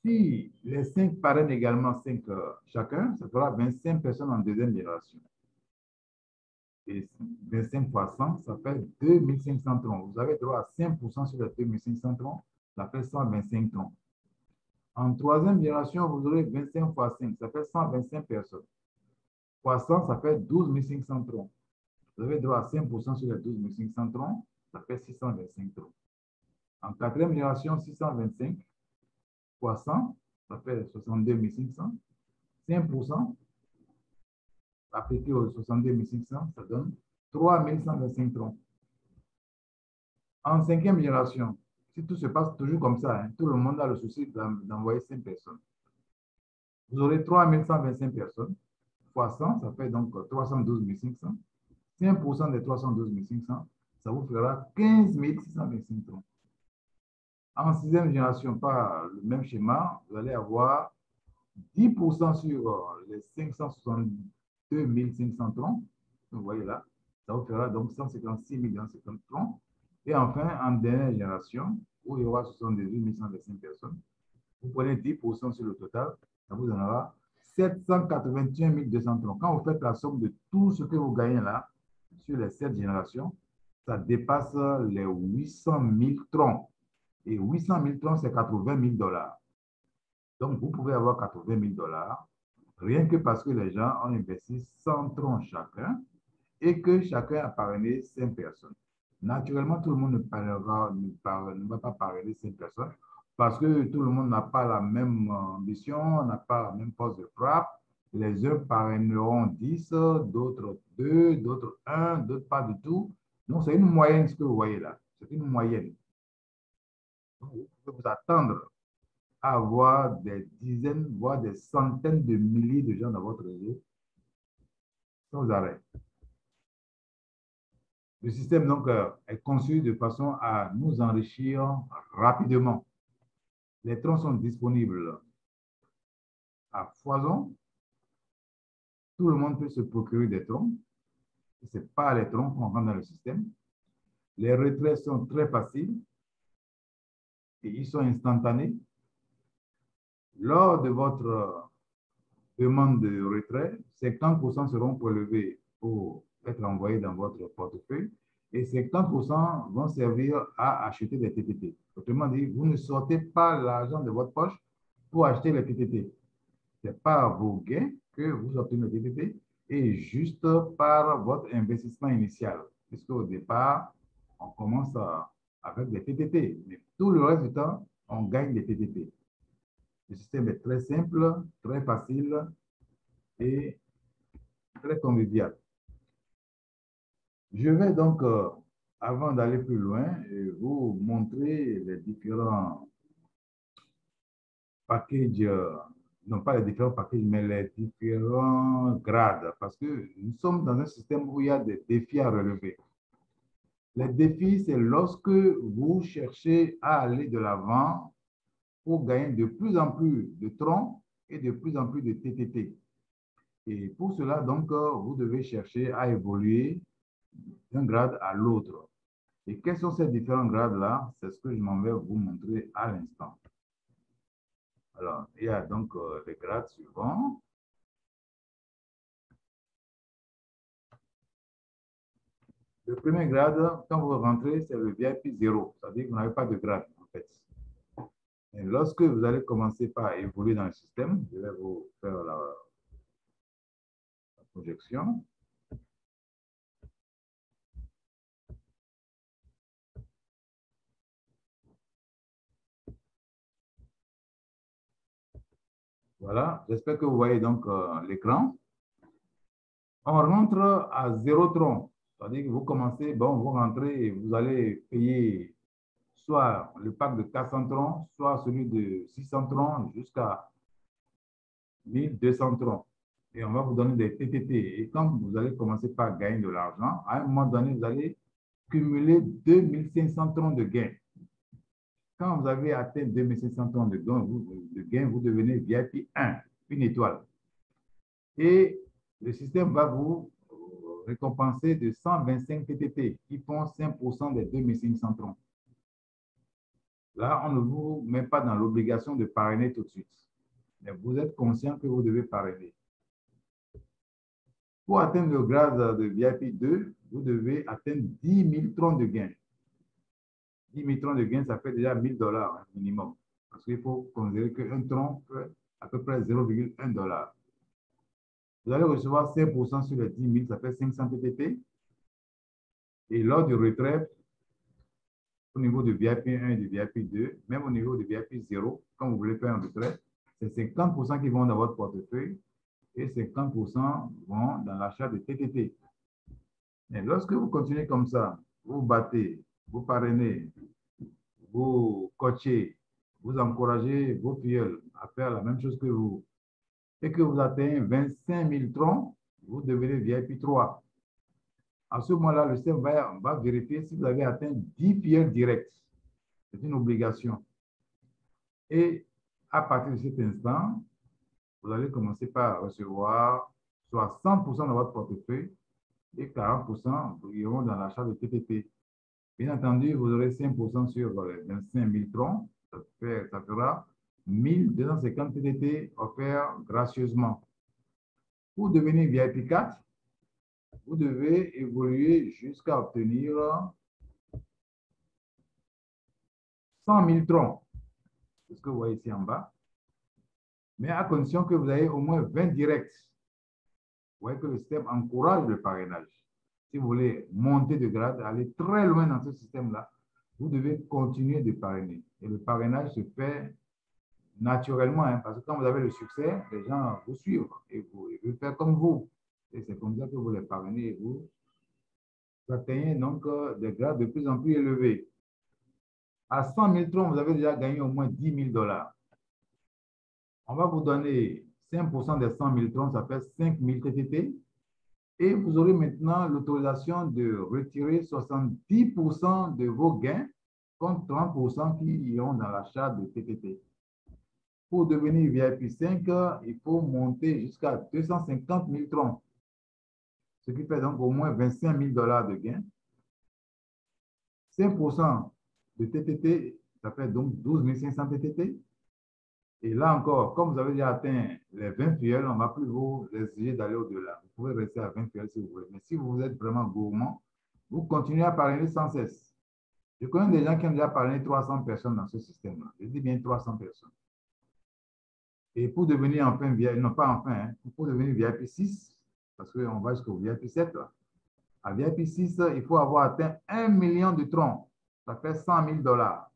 Si les 5 parrainent également 5 chacun, ça fera 25 personnes en deuxième génération. Et 25 fois 100, ça fait 2500 troncs. Vous avez droit à 5% sur les 2500 troncs, ça fait 125 troncs. En troisième génération, vous aurez 25 fois 5, ça fait 125 personnes. Fois 100, ça fait 12 500 troncs. Vous avez droit à 5% sur les 12 500 troncs, ça fait 625 troncs. En quatrième génération, 625 fois 100, ça fait 62 500. 5%, appliqué aux 62 500, ça donne 3 125 troncs. En cinquième génération, si tout se passe toujours comme ça, hein, tout le monde a le souci d'envoyer 5 personnes. Vous aurez 3 125 personnes, fois 100, ça fait donc 312 500. 5% des 312 500, ça vous fera 15 625 troncs. En sixième génération, par le même schéma, vous allez avoir 10% sur les 562 500 troncs. Vous voyez là, ça vous fera donc 156 250 troncs. Et enfin, en dernière génération, où il y aura 78 125 personnes, vous prenez 10% sur le total, ça vous donnera 781 200 troncs. Quand vous faites la somme de tout ce que vous gagnez là, sur les 7 générations, ça dépasse les 800 000 troncs. Et 800 000 troncs, c'est 80 000 $. Donc, vous pouvez avoir 80 000 $, rien que parce que les gens ont investi 100 troncs chacun et que chacun a parrainé 5 personnes. Naturellement, tout le monde ne va pas parrainer 5 personnes parce que tout le monde n'a pas la même ambition, n'a pas la même force de frappe. Les uns parraineront 10, d'autres 2, d'autres 1, d'autres pas du tout. Donc, c'est une moyenne, ce que vous voyez là. C'est une moyenne. Donc, vous pouvez vous attendre à avoir des dizaines, voire des centaines de milliers de gens dans votre réseau sans arrêt. Le système donc est conçu de façon à nous enrichir rapidement. Les troncs sont disponibles à foison. Tout le monde peut se procurer des troncs. Ce n'est pas les troncs qu'on rend dans le système. Les retraits sont très faciles et ils sont instantanés. Lors de votre demande de retrait, 50% seront prélevés pour être envoyés dans votre portefeuille et 50% vont servir à acheter des TTT. Autrement dit, vous ne sortez pas l'argent de votre poche pour acheter les TTT. C'est par vos gains que vous obtenez les TTT et juste par votre investissement initial. Puisqu'au départ, on commence avec des TTT. Mais tout le reste du temps, on gagne des TTT. Le système est très simple, très facile et très convivial. Je vais donc, avant d'aller plus loin, vous montrer les différents packages, non pas les différents packages, mais les différents grades, parce que nous sommes dans un système où il y a des défis à relever. Les défis, c'est lorsque vous cherchez à aller de l'avant pour gagner de plus en plus de troncs et de plus en plus de TTT. Et pour cela, donc, vous devez chercher à évoluer d'un grade à l'autre. Et quels sont ces différents grades-là? C'est ce que je m'en vais vous montrer à l'instant. Alors, il y a donc les grades suivants. Le premier grade, quand vous rentrez, c'est le VIP 0. C'est-à-dire que vous n'avez pas de grade, en fait. Et lorsque vous allez commencer par évoluer dans le système, je vais vous faire la projection. Voilà, j'espère que vous voyez donc l'écran. On rentre à 0 tronc. C'est-à-dire que vous commencez, bon, vous rentrez et vous allez payer soit le pack de 400 troncs, soit celui de 600 troncs jusqu'à 1200 troncs. Et on va vous donner des TTT. Et quand vous allez commencer par gagner de l'argent, à un moment donné, vous allez cumuler 2500 troncs de gains. Quand vous avez atteint 2500 troncs de gains, vous devenez VIP 1, une étoile. Et le système va vous récompenser de 125 TTT qui font 5% des 2500 troncs. Là, on ne vous met pas dans l'obligation de parrainer tout de suite. Mais vous êtes conscient que vous devez parrainer. Pour atteindre le grade de VIP 2, vous devez atteindre 10 000 troncs de gains. 10 000 troncs de gains, ça fait déjà $1000 minimum. Parce qu'il faut considérer qu'un tronc fait à peu près 0,1 $. Vous allez recevoir 5% sur les 10 000, ça fait 500 TTP. Et lors du retrait, au niveau de VIP 1 et de VIP 2, même au niveau de VIP 0, quand vous voulez faire un retrait, c'est 50% qui vont dans votre portefeuille et 50% vont dans l'achat de TTP. Mais lorsque vous continuez comme ça, vous battez, vous parrainez, vous coachez, vous encouragez vos filleuls à faire la même chose que vous, et que vous atteignez 25 000 troncs, vous devenez VIP 3. À ce moment-là, le système va vérifier si vous avez atteint 10 filleuls directs. C'est une obligation. Et à partir de cet instant, vous allez commencer par recevoir soit 100% de votre portefeuille et 40% iront dans l'achat de TTP. Bien entendu, vous aurez 5% sur les 25 000 troncs. Ça fera 1250 TTP offerts gracieusement. Pour devenir VIP 4, vous devez évoluer jusqu'à obtenir 100 000 troncs. C'est ce que vous voyez ici en bas. Mais à condition que vous ayez au moins 20 directs. Vous voyez que le système encourage le parrainage. Si vous voulez monter de grade, aller très loin dans ce système-là, vous devez continuer de parrainer. Et le parrainage se fait naturellement, hein, parce que quand vous avez le succès, les gens vous suivent et vous veulent faire comme vous. Et c'est comme ça que vous les parrainez et vous atteignez donc des grades de plus en plus élevés. À 100 000 troncs, vous avez déjà gagné au moins 10 000 $. On va vous donner 5% des 100 000 troncs, ça fait 5 000 TTP. Et vous aurez maintenant l'autorisation de retirer 70% de vos gains contre 30% qui iront dans l'achat de TTP. Pour devenir VIP 5, il faut monter jusqu'à 250 000 troncs, ce qui fait donc au moins 25 000 $ de gains. 5% de TTP, ça fait donc 12 500 TTP. Et là encore, comme vous avez déjà atteint les 20 filleuls, on ne va plus vous exiger d'aller au-delà. Vous pouvez rester à 20 filleuls si vous voulez. Mais si vous êtes vraiment gourmand, vous continuez à parrainer sans cesse. Je connais des gens qui ont déjà parrainé 300 personnes dans ce système-là. Je dis bien 300 personnes. Et pour devenir enfin VIP, non pas enfin, hein, pour devenir VIP 6, parce qu'on va jusqu'au VIP 7, là. À VIP 6, il faut avoir atteint 1 million de troncs. Ça fait 100 000 $.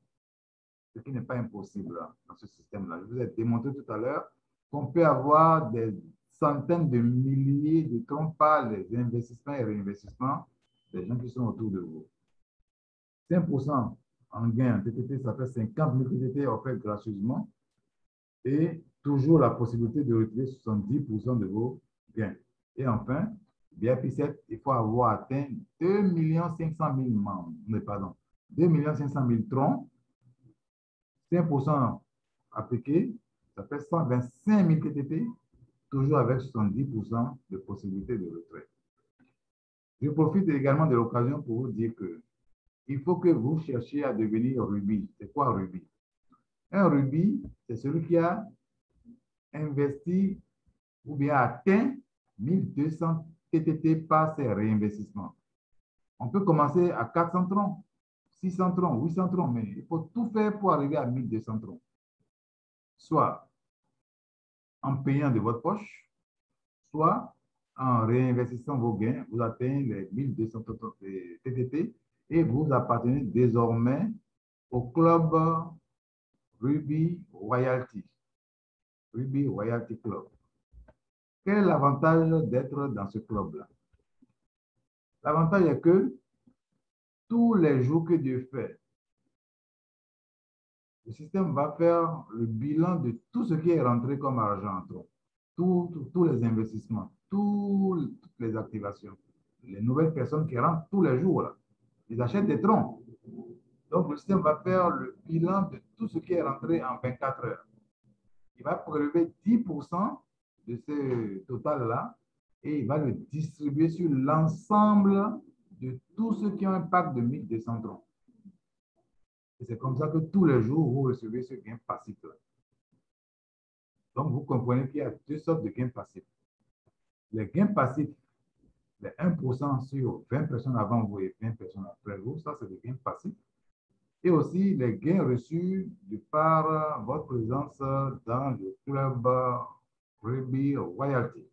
Ce qui n'est pas impossible dans ce système-là. Je vous ai démontré tout à l'heure qu'on peut avoir des centaines de milliers de troncs par les investissements et réinvestissements des gens qui sont autour de vous. 5% en gain en TTP, ça fait 50 000 TTP offerts gracieusement et toujours la possibilité de retirer 70% de vos gains. Et enfin, VIP 7, il faut avoir atteint 2 500 000 membres, mais pardon, 2 500 000 troncs. 5% appliqué, ça fait 125 000 TTP, toujours avec 70% de possibilité de retrait. Je profite également de l'occasion pour vous dire que il faut que vous cherchiez à devenir Ruby. C'est quoi Ruby? Un Ruby, c'est celui qui a investi ou bien atteint 1200 TTP par ses réinvestissements. On peut commencer à 400 troncs, 600 troncs, 800 troncs, mais il faut tout faire pour arriver à 1200 troncs. Soit en payant de votre poche, soit en réinvestissant vos gains, vous atteignez les 1200 TTP et vous appartenez désormais au club Ruby Royalty. Ruby Royalty Club. Quel est l'avantage d'être dans ce club-là? L'avantage est que tous les jours que Dieu fait, le système va faire le bilan de tout ce qui est rentré comme argent en tous les investissements, toutes les activations, les nouvelles personnes qui rentrent tous les jours, là, ils achètent des troncs. Donc, le système va faire le bilan de tout ce qui est rentré en 24 heures. Il va prélever 10% de ce total-là et il va le distribuer sur l'ensemble de tous ceux qui ont un pack de 1200 troncs. Et c'est comme ça que tous les jours, vous recevez ce gain passif-là. Donc, vous comprenez qu'il y a deux sortes de gains passifs. Les gains passifs les 1% sur 20 personnes avant vous et 20 personnes après vous, ça c'est des gains passifs. Et aussi les gains reçus de par votre présence dans le club Rugby Royalty.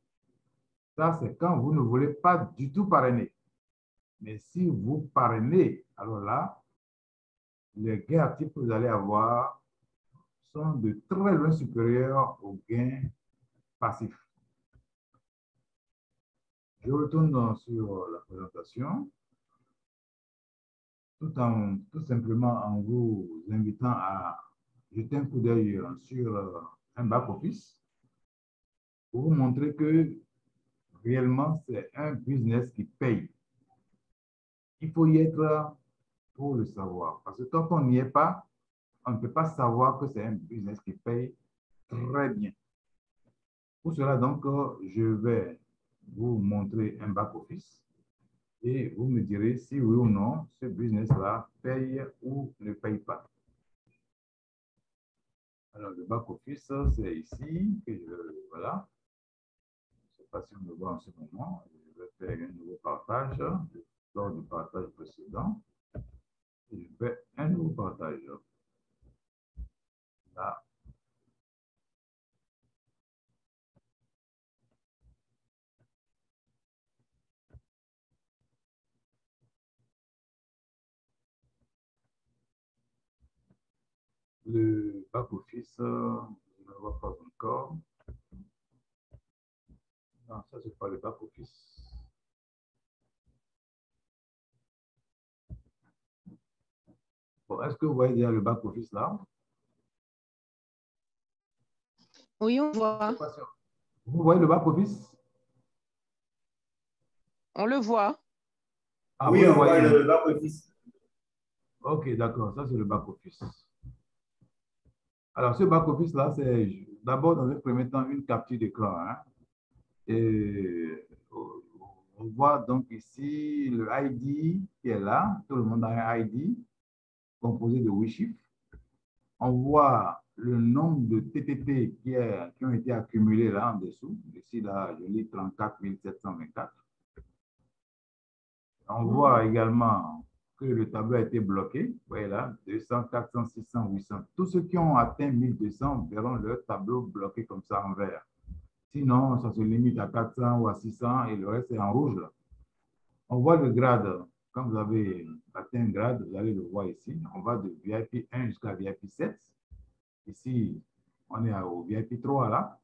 Ça, c'est quand vous ne voulez pas du tout parrainer. Mais si vous parrainez, alors là, les gains actifs que vous allez avoir sont de très loin supérieurs aux gains passifs. Je retourne sur la présentation, tout simplement en vous invitant à jeter un coup d'œil sur un back-office pour vous montrer que réellement, c'est un business qui paye. Il faut y être pour le savoir. Parce que quand on n'y est pas, on ne peut pas savoir que c'est un business qui paye très bien. Pour cela, donc, je vais vous montrer un back-office et vous me direz si oui ou non ce business-là paye ou ne paye pas. Alors, le back-office, c'est ici que voilà. Je ne sais pas si on le voit en ce moment. Je vais faire un nouveau partage lors du partage précédent. Et je fais un nouveau partage. Là. Le back-office, je ne le vois pas encore. Non, ça, c'est pas le back-office. Bon, est-ce que vous voyez déjà le back-office là? Oui, on voit. Vous voyez le back-office? On le voit. Ah, Oui, vous on voit voyez. le back-office. Ok, d'accord, ça c'est le back-office. Alors, ce back-office là, c'est d'abord dans un premier temps une capture d'écran. Hein? Et on voit donc ici le ID qui est là. Tout le monde a un ID composé de 8 chiffres. On voit le nombre de TTT qui ont été accumulés là en dessous. Ici, là, je lis 34 724. On voit également que le tableau a été bloqué. Vous voyez là, 200, 400, 600, 800. Tous ceux qui ont atteint 1200 verront leur tableau bloqué comme ça en vert. Sinon, ça se limite à 400 ou à 600 et le reste est en rouge. Là. On voit le grade. Quand vous avez atteint un grade, vous allez le voir ici. On va de VIP 1 jusqu'à VIP 7. Ici, on est au VIP 3 là.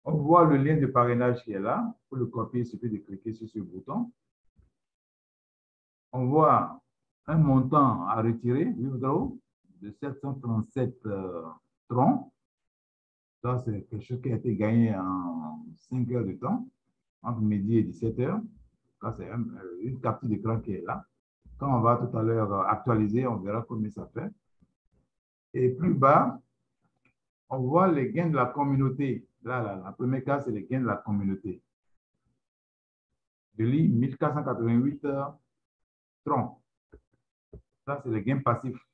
On voit le lien de parrainage qui est là. Pour le copier, il suffit de cliquer sur ce bouton. On voit un montant à retirer, de 737 troncs. Ça, c'est quelque chose qui a été gagné en 5 heures de temps, entre midi et 17 heures. Ça, c'est une capture d'écran qui est là. Quand on va tout à l'heure actualiser, on verra combien ça fait. Et plus bas, on voit les gains de la communauté. Là, la première case, c'est les gains de la communauté. Je lis 1488 troncs. Ça, c'est les gains passifs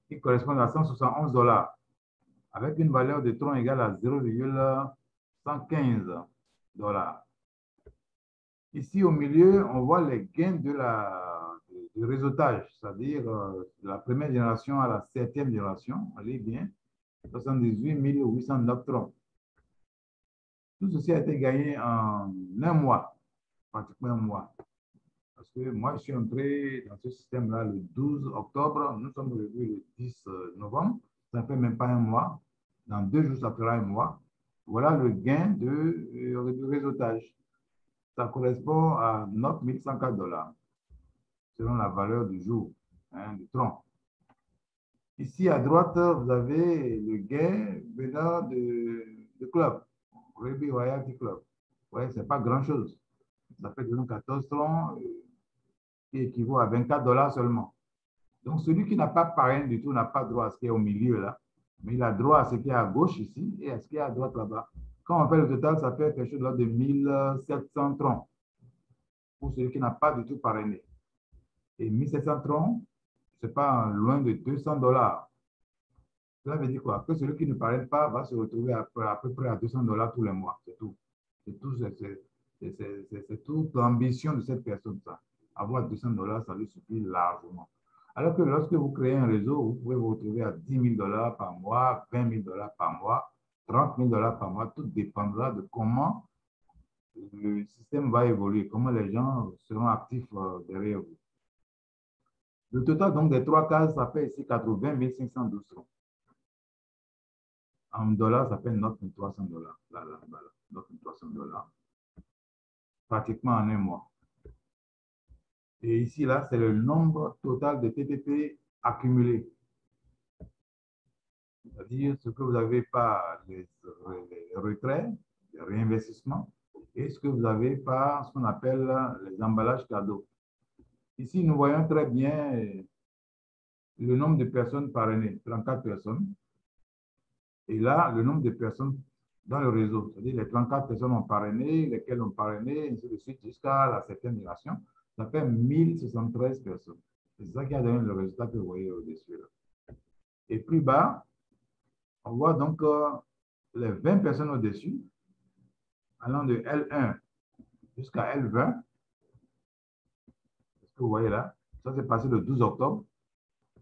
qui correspondent à 171 $, avec une valeur de tronc égale à 0,115 $. Ici, au milieu, on voit les gains du réseautage, c'est-à-dire de la première génération à la 7e génération. Allez bien, 78 809 troncs. Tout ceci a été gagné en un mois, pratiquement un mois. Parce que moi, je suis entré dans ce système-là le 12 octobre. Nous sommes revenus le 10 novembre. Ça ne fait même pas un mois. Dans 2 jours, ça fera un mois. Voilà le gain de réseautage. Ça correspond à 9 104 $, selon la valeur du jour, hein, du tronc. Ici, à droite, vous avez le gain venant de club, Rugby Royalty Club. Ouais, ce n'est pas grand-chose. Ça fait 14 troncs, qui équivaut à 24 $ seulement. Donc, celui qui n'a pas parrain du tout n'a pas droit à ce qui est au milieu là, mais il a droit à ce qui est à gauche ici et à ce qui est à droite là-bas. Quand on fait le total, ça fait quelque chose de 1700 troncs pour celui qui n'a pas du tout parrainé. Et 1700 troncs, ce n'est pas loin de 200 $. Cela veut dire quoi? Que celui qui ne parraine pas va se retrouver à peu près à 200 $ tous les mois. C'est tout. C'est tout. C'est toute l'ambition de cette personne, ça. Avoir $200, ça lui suffit largement. Alors que lorsque vous créez un réseau, vous pouvez vous retrouver à $10 000 par mois, $20 000 par mois, $30 000 par mois. Tout dépendra de comment le système va évoluer, comment les gens seront actifs derrière vous. Le total donc des 3 cases, ça fait ici 80 512 francs. En dollars, ça fait $9 300. Là, $9 300. Pratiquement en un mois. Et ici, là, c'est le nombre total de TTP accumulés. C'est-à-dire ce que vous avez par les retraits, les réinvestissements, et ce que vous avez par ce qu'on appelle les emballages cadeaux. Ici, nous voyons très bien le nombre de personnes parrainées, 34 personnes. Et là, le nombre de personnes dans le réseau, c'est-à-dire les 34 personnes ont parrainé, lesquelles ont parrainé, ainsi de suite, jusqu'à la 7e migration. Ça fait 1073 personnes. C'est ça qui a donné le résultat que vous voyez au-dessus. Et plus bas, on voit donc les 20 personnes au-dessus, allant de L1 jusqu'à L20. Ce que vous voyez là, ça s'est passé le 12 octobre.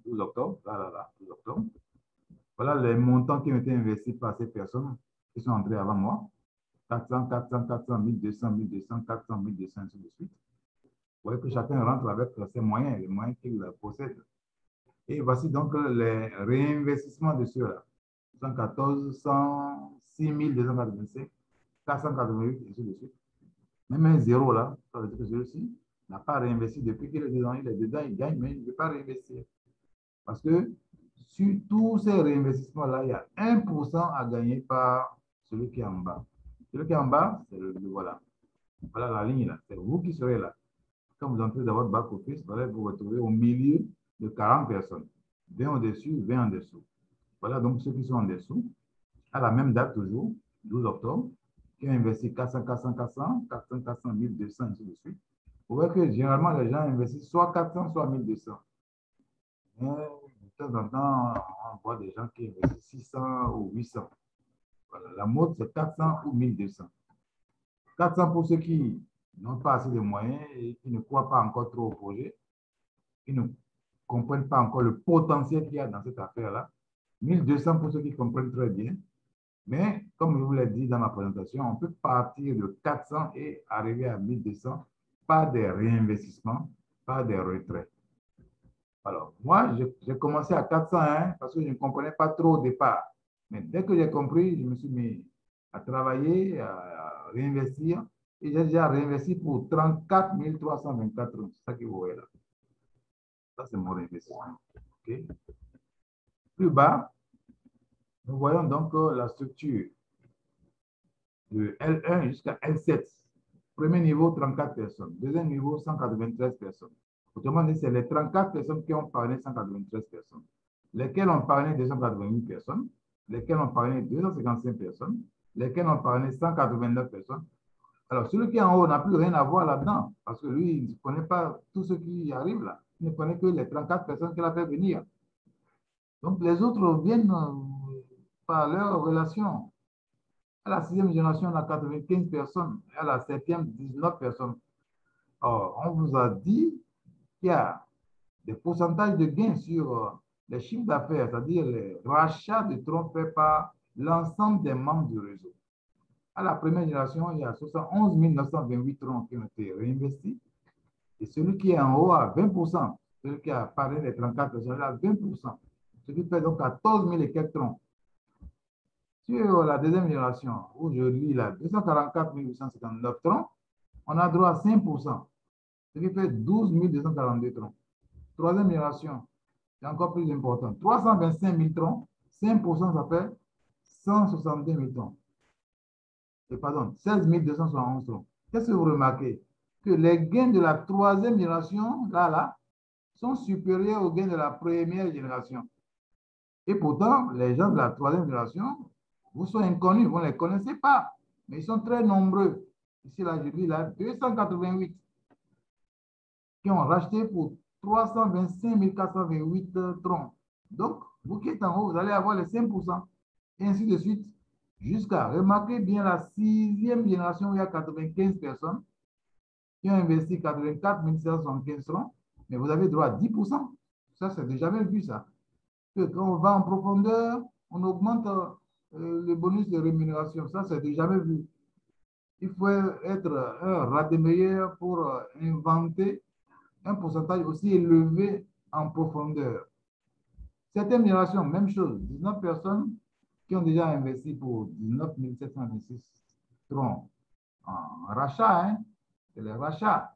12 octobre, là, 12 octobre. Voilà les montants qui ont été investis par ces personnes qui sont entrées avant moi. 400, 400, 400, 1200, 1200, 400, 1200, ainsi de suite. Vous voyez que chacun rentre avec ses moyens, les moyens qu'il possède. Et voici donc les réinvestissements de ceux-là. 114, 106 285, 488, ainsi de suite. Même un zéro là, ça veut dire que celui-ci n'a pas réinvesti depuis qu'il est dedans. Il est dedans, il gagne, mais il ne veut pas réinvestir. Parce que sur tous ces réinvestissements-là, il y a 1% à gagner par celui qui est en bas. Celui qui est en bas, c'est le voilà. Voilà la ligne là. C'est vous qui serez là. Quand vous entrez dans votre back-office, vous allez vous retrouver au milieu de 40 personnes. 20 au-dessus, 20 en dessous. Voilà donc ceux qui sont en dessous, à la même date toujours, 12 octobre, qui ont investi 400, 400, 400, 400, 400, 1200, ainsi de suite. Vous voyez que généralement, les gens investissent soit 400, soit 1200. Mais de temps en temps, on voit des gens qui investissent 600 ou 800. Voilà. La mode, c'est 400 ou 1200. 400 pour ceux qui n'ont pas assez de moyens et qui ne croient pas encore trop au projet, qui ne comprennent pas encore le potentiel qu'il y a dans cette affaire-là. 1200 pour ceux qui comprennent très bien. Mais, comme je vous l'ai dit dans ma présentation, on peut partir de 400 et arriver à 1200 par des réinvestissements, par des retraits. Alors, moi, j'ai commencé à 401 parce que je ne comprenais pas trop au départ. Mais dès que j'ai compris, je me suis mis à travailler, à réinvestir. Et j'ai déjà réinvesti pour 34 324 euros. C'est ça que vous voyez là. Ça, c'est mon réinvestissement. Okay. Plus bas, nous voyons donc la structure de L1 jusqu'à L7. Premier niveau, 34 personnes. Deuxième niveau, 193 personnes. Autrement dit, c'est les 34 personnes qui ont parrainé 193 personnes. Lesquelles ont parrainé 288 personnes, lesquelles ont parrainé 255 personnes, lesquelles ont parrainé 189 personnes. Alors, celui qui est en haut n'a plus rien à voir là-dedans, parce que lui, il ne connaît pas tout ce qui arrive là. Il ne connaît que les 34 personnes qu'il a fait venir. Donc, les autres viennent par leur relation. À la 6e génération, on a 95 personnes. À la 7e, 19 personnes. Or, on vous a dit qu'il y a des pourcentages de gains sur les chiffres d'affaires, c'est-à-dire les rachats de troncs faits par l'ensemble des membres du réseau. À la première génération, il y a 71 928 troncs qui ont été réinvestis. Et celui qui est en haut a 20%. Celui qui a parlé des 34 personnes a 20%. Ce qui fait donc 14 000 et quelques troncs. Sur la deuxième génération, aujourd'hui, là, 244 859 troncs, on a droit à 5%. Ce qui fait 12 242 troncs. Troisième génération, c'est encore plus important. 325 000 troncs, 5%, ça fait 162 000 troncs. Et pardon, 16 271 troncs. Qu'est-ce que vous remarquez? Que les gains de la troisième génération, là, sont supérieurs aux gains de la première génération. Et pourtant, les gens de la troisième génération vous sont inconnus, vous ne les connaissez pas, mais ils sont très nombreux. Ici, là, je dis là, 288 qui ont racheté pour 325 428 troncs. Donc, vous qui êtes en haut, vous allez avoir les 5%, et ainsi de suite. jusqu'à, remarquez bien la 6e génération où il y a 95 personnes qui ont investi 84 775 francs, mais vous avez droit à 10%. Ça, c'est déjà jamais vu, ça. Que quand on va en profondeur, on augmente le bonus de rémunération. Ça, c'est déjà jamais vu. Il faut être un rat de meilleur pour inventer un pourcentage aussi élevé en profondeur. Certaines générations, même chose, 19 personnes qui ont déjà investi pour 19 726 troncs en rachat, hein, c'est les rachats.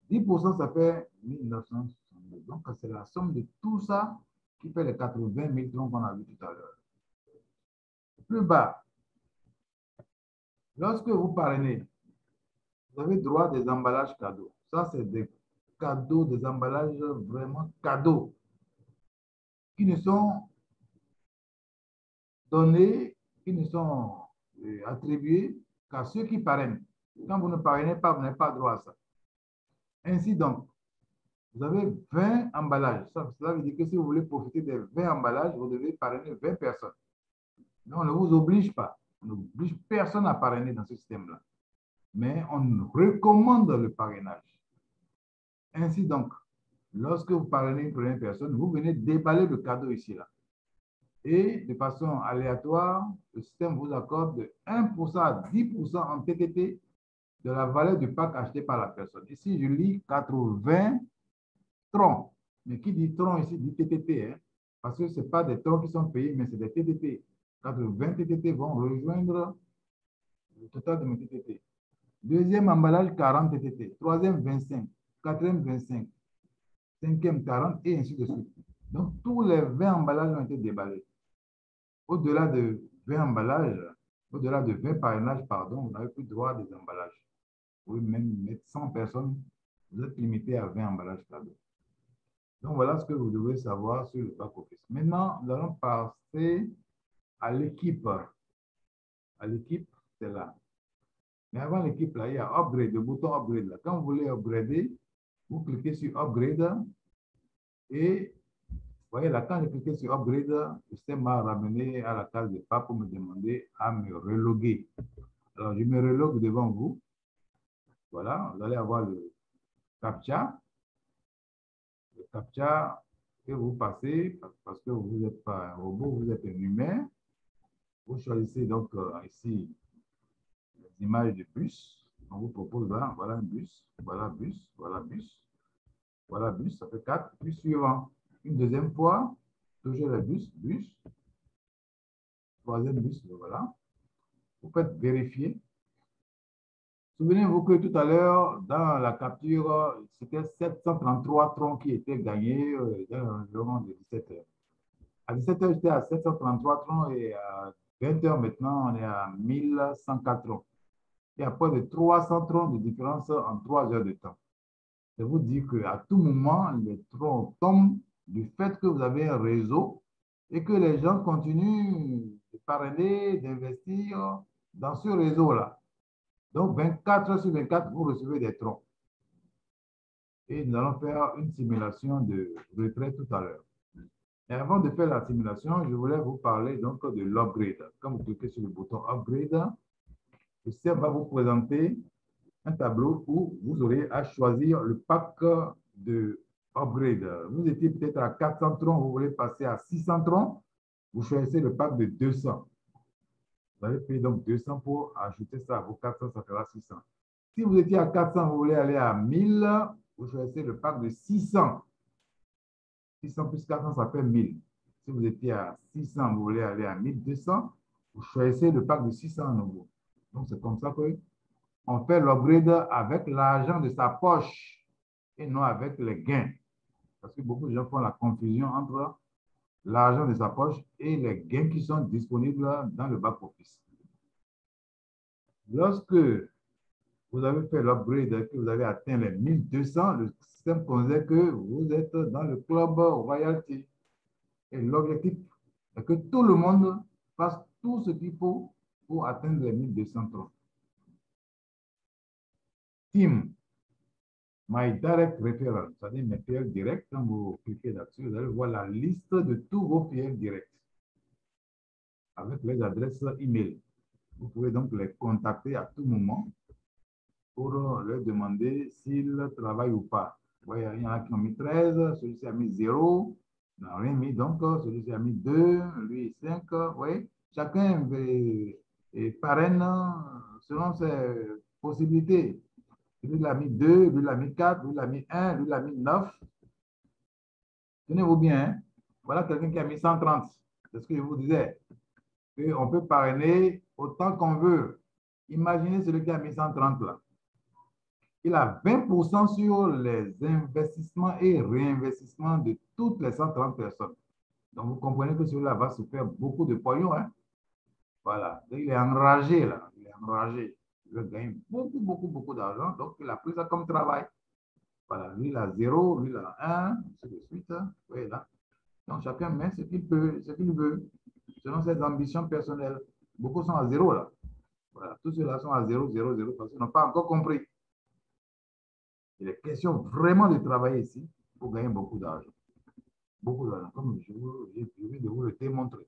10%, ça fait 1962. Donc, c'est la somme de tout ça qui fait les 80 000 troncs qu'on a vu tout à l'heure. Plus bas, lorsque vous parrainez, vous avez droit à des emballages cadeaux. Ça, c'est des cadeaux, des emballages vraiment cadeaux qui ne sont donnés, qui ne sont attribués qu'à ceux qui parrainent. Quand vous ne parrainez pas, vous n'avez pas droit à ça. Ainsi donc, vous avez 20 emballages. Cela veut dire que si vous voulez profiter des 20 emballages, vous devez parrainer 20 personnes. Mais on ne vous oblige pas. On n'oblige personne à parrainer dans ce système-là. Mais on recommande le parrainage. Ainsi donc, lorsque vous parrainez une première personne, vous venez déballer le cadeau ici, là. Et de façon aléatoire, le système vous accorde de 1% à 10% en TTT de la valeur du pack acheté par la personne. Ici, je lis 80 troncs. Mais qui dit tronc ici dit TTT, hein? Parce que ce n'est pas des troncs qui sont payés, mais c'est des TTT. 80 TTT vont rejoindre le total de mes TTT. Deuxième emballage, 40 TTT. Troisième, 25. Quatrième, 25. Cinquième, 40, et ainsi de suite. Donc, tous les 20 emballages ont été déballés. Au-delà de 20 emballages, au-delà de 20 parrainages, pardon, vous n'avez plus droit à des emballages. Vous pouvez même mettre 100 personnes, vous êtes limité à 20 emballages cadeaux. Donc, voilà ce que vous devez savoir sur le back-office. Maintenant, nous allons passer à l'équipe. À l'équipe, c'est là. Mais avant l'équipe, là, il y a Upgrade, le bouton Upgrade. Là. Quand vous voulez upgrader, vous cliquez sur Upgrade et vous voyez là, quand j'ai cliqué sur Upgrade, le système m'a ramené à la case de pas pour me demander à me reloguer. Alors, je me relogue devant vous. Voilà, vous allez avoir le CAPTCHA. Le CAPTCHA que vous passez parce que vous n'êtes pas un robot, vous êtes un humain. Vous choisissez donc ici les images de bus. On vous propose là, voilà un bus, voilà bus, voilà bus, voilà bus, ça fait 4. Puis suivant, une deuxième fois, toujours le bus, bus. Troisième bus, voilà. Vous faites vérifier. Souvenez-vous que tout à l'heure, dans la capture, c'était 733 troncs qui étaient gagnés dans l'environ de 17 heures. À 17 heures, j'étais à 733 troncs et à 20 heures maintenant, on est à 1104 troncs. Il y a près de 300 troncs de différence en 3 heures de temps. Je vous dis qu'à tout moment, les troncs tombent du fait que vous avez un réseau et que les gens continuent de parrainer, d'investir dans ce réseau-là. Donc, 24 heures sur 24, vous recevez des troncs. Et nous allons faire une simulation de retrait tout à l'heure. Et avant de faire la simulation, je voulais vous parler donc de l'upgrade. Quand vous cliquez sur le bouton Upgrade, le système va vous présenter un tableau où vous aurez à choisir le pack de upgrade. Vous étiez peut-être à 400 troncs, vous voulez passer à 600 troncs, vous choisissez le pack de 200. Vous allez payer donc 200 pour ajouter ça à vos 400, ça fera 600. Si vous étiez à 400, vous voulez aller à 1000, vous choisissez le pack de 600. 600 plus 400, ça fait 1000. Si vous étiez à 600, vous voulez aller à 1200, vous choisissez le pack de 600 à nouveau. Donc, c'est comme ça qu'on fait l'upgrade avec l'argent de sa poche et non avec les gains. Parce que beaucoup de gens font la confusion entre l'argent de sa poche et les gains qui sont disponibles dans le back-office. Lorsque vous avez fait l'upgrade et que vous avez atteint les 1200, le système considère que vous êtes dans le club royalty. Et l'objectif est que tout le monde fasse tout ce qu'il faut pour atteindre les 1200 troncs. Team, My Direct Referral, c'est-à-dire mes filiales directs. Quand vous cliquez là-dessus, vous allez voir la liste de tous vos filiales directs. avec les adresses email. Vous pouvez donc les contacter à tout moment pour leur demander s'ils travaillent ou pas. Vous voyez, il y en a qui ont mis 13, celui-ci a mis 0, n'a rien mis, donc celui-ci a mis 2, lui 5. Vous voyez, chacun parraine selon ses possibilités. Lui, il a mis 2, lui, il a mis 4, lui, il a mis 1, lui, il a mis 9. Tenez-vous bien, hein? Voilà quelqu'un qui a mis 130. C'est ce que je vous disais. Et on peut parrainer autant qu'on veut. Imaginez celui qui a mis 130 là. Il a 20% sur les investissements et réinvestissements de toutes les 130 personnes. Donc, vous comprenez que celui-là va se faire beaucoup de pognon. Hein? Voilà. Donc, il est enragé là. Il est enragé. Il veut gagner beaucoup d'argent. Donc, il a pris ça comme travail. Voilà. Lui, il a 0, lui, il a 1, ainsi de suite. Hein? Vous voyez là. Donc, chacun met ce qu'il peut, ce qu'il veut, selon ses ambitions personnelles. Beaucoup sont à 0 là. Voilà. Tous ceux-là sont à 0, 0, 0 parce qu'ils n'ont pas encore compris. Il est question vraiment de travailler ici pour gagner beaucoup d'argent. Beaucoup d'argent, comme je viens de vous le démontrer.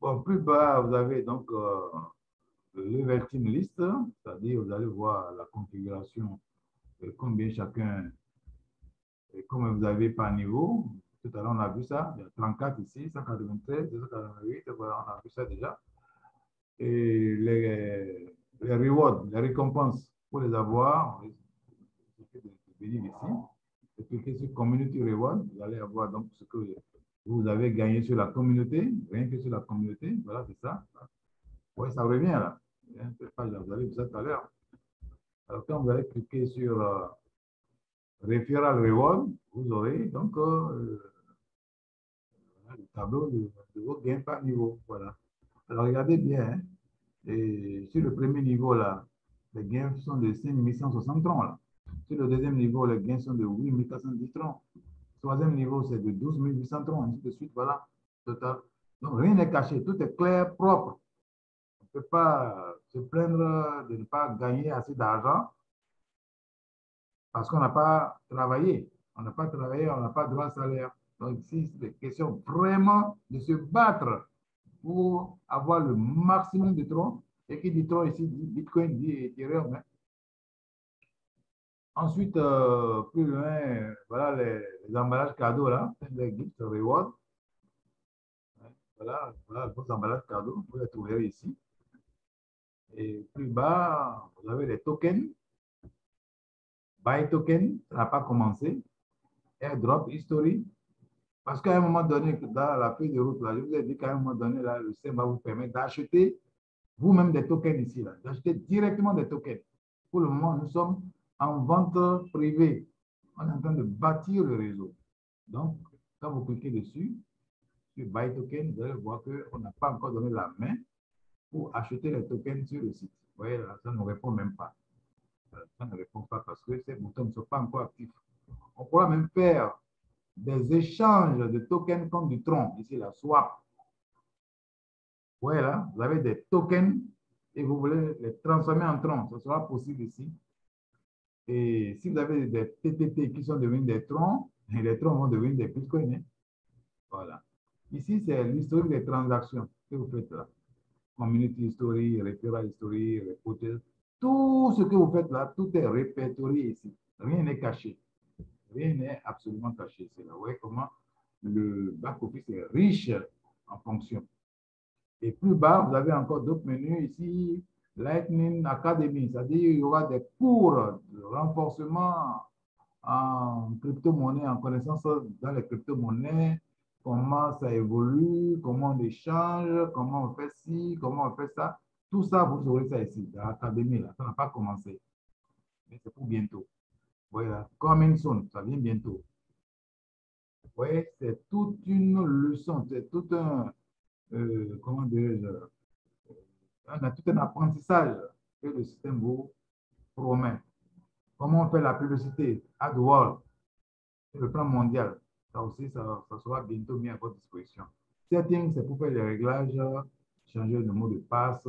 Bon, plus bas, vous avez donc le level team list, c'est-à-dire vous allez voir la configuration, combien chacun, et comme vous avez par niveau. Tout à l'heure, on a vu ça. Il y a 34 ici, 193, 288, voilà, on a vu ça déjà. Et les rewards, les récompenses, pour les avoir, venir ici, et cliquez sur Community Reward, vous allez avoir donc ce que vous avez gagné sur la communauté, rien que sur la communauté, voilà, c'est ça. Oui, ça revient là. Vous allez voir ça tout à l'heure. Alors, quand vous allez cliquer sur Referral Reward, vous aurez donc le tableau de vos gains par niveau. Voilà. Alors, regardez bien. Hein, et sur le premier niveau, là, les gains sont de 5160 troncs. Là. Sur le deuxième niveau, les gains sont de 8410 troncs. Troisième niveau, c'est de 12 800 troncs, ainsi de suite. Voilà, total. Donc, rien n'est caché. Tout est clair, propre. On ne peut pas se plaindre de ne pas gagner assez d'argent parce qu'on n'a pas travaillé. On n'a pas travaillé, on n'a pas droit à salaire. Donc, ici, c'est question vraiment de se battre pour avoir le maximum de troncs. Et qui dit tronc ici, dit Bitcoin, dit Ethereum. Hein. Ensuite, plus loin, voilà les emballages cadeaux là, les gift rewards. Voilà, voilà vos emballages cadeaux, vous les trouverez ici. Et plus bas, vous avez les tokens. Buy token, ça n'a pas commencé. Airdrop history. Parce qu'à un moment donné, dans la feuille de route, là, je vous ai dit qu'à un moment donné, là, le système va vous permettre d'acheter vous-même des tokens ici, là, d'acheter directement des tokens. Pour le moment, nous sommes en vente privée. On est en train de bâtir le réseau. Donc, quand vous cliquez dessus, sur Buy Token, vous allez voir qu'on n'a pas encore donné la main pour acheter les tokens sur le site. Vous voyez, là, ça ne répond même pas. Ça ne répond pas parce que ces boutons ne sont pas encore actifs. On pourra même faire des échanges de tokens comme du tronc. Ici, la swap. Vous voyez là, vous avez des tokens et vous voulez les transformer en troncs. Ce sera possible ici. Et si vous avez des TTT qui sont devenus des troncs, les troncs vont devenir des bitcoins. Hein? Voilà. Ici, c'est l'historique des transactions que vous faites là. Community history, referral history, reported. Tout ce que vous faites là, tout est répertorié ici. Rien n'est caché. Rien n'est absolument caché. C'est là. Vous voyez comment le back-office est riche en fonctions. Et plus bas, vous avez encore d'autres menus ici. Lightning Academy, c'est-à-dire il y aura des cours de renforcement en crypto-monnaie, en connaissance dans les crypto-monnaies, comment ça évolue, comment on échange, comment on fait ci, comment on fait ça. Tout ça, vous aurez ça ici, dans l'académie, là. Ça n'a pas commencé. Mais c'est pour bientôt. Voilà, coming soon, ça vient bientôt. Vous voyez, c'est toute une leçon, c'est tout un, comment dirais-je, tout un apprentissage que le système vous promet. Comment on fait la publicité, AdWords, sur le plan mondial. Ça aussi, ça sera bientôt mis à votre disposition. Settings, c'est pour faire les réglages, changer le mot de passe,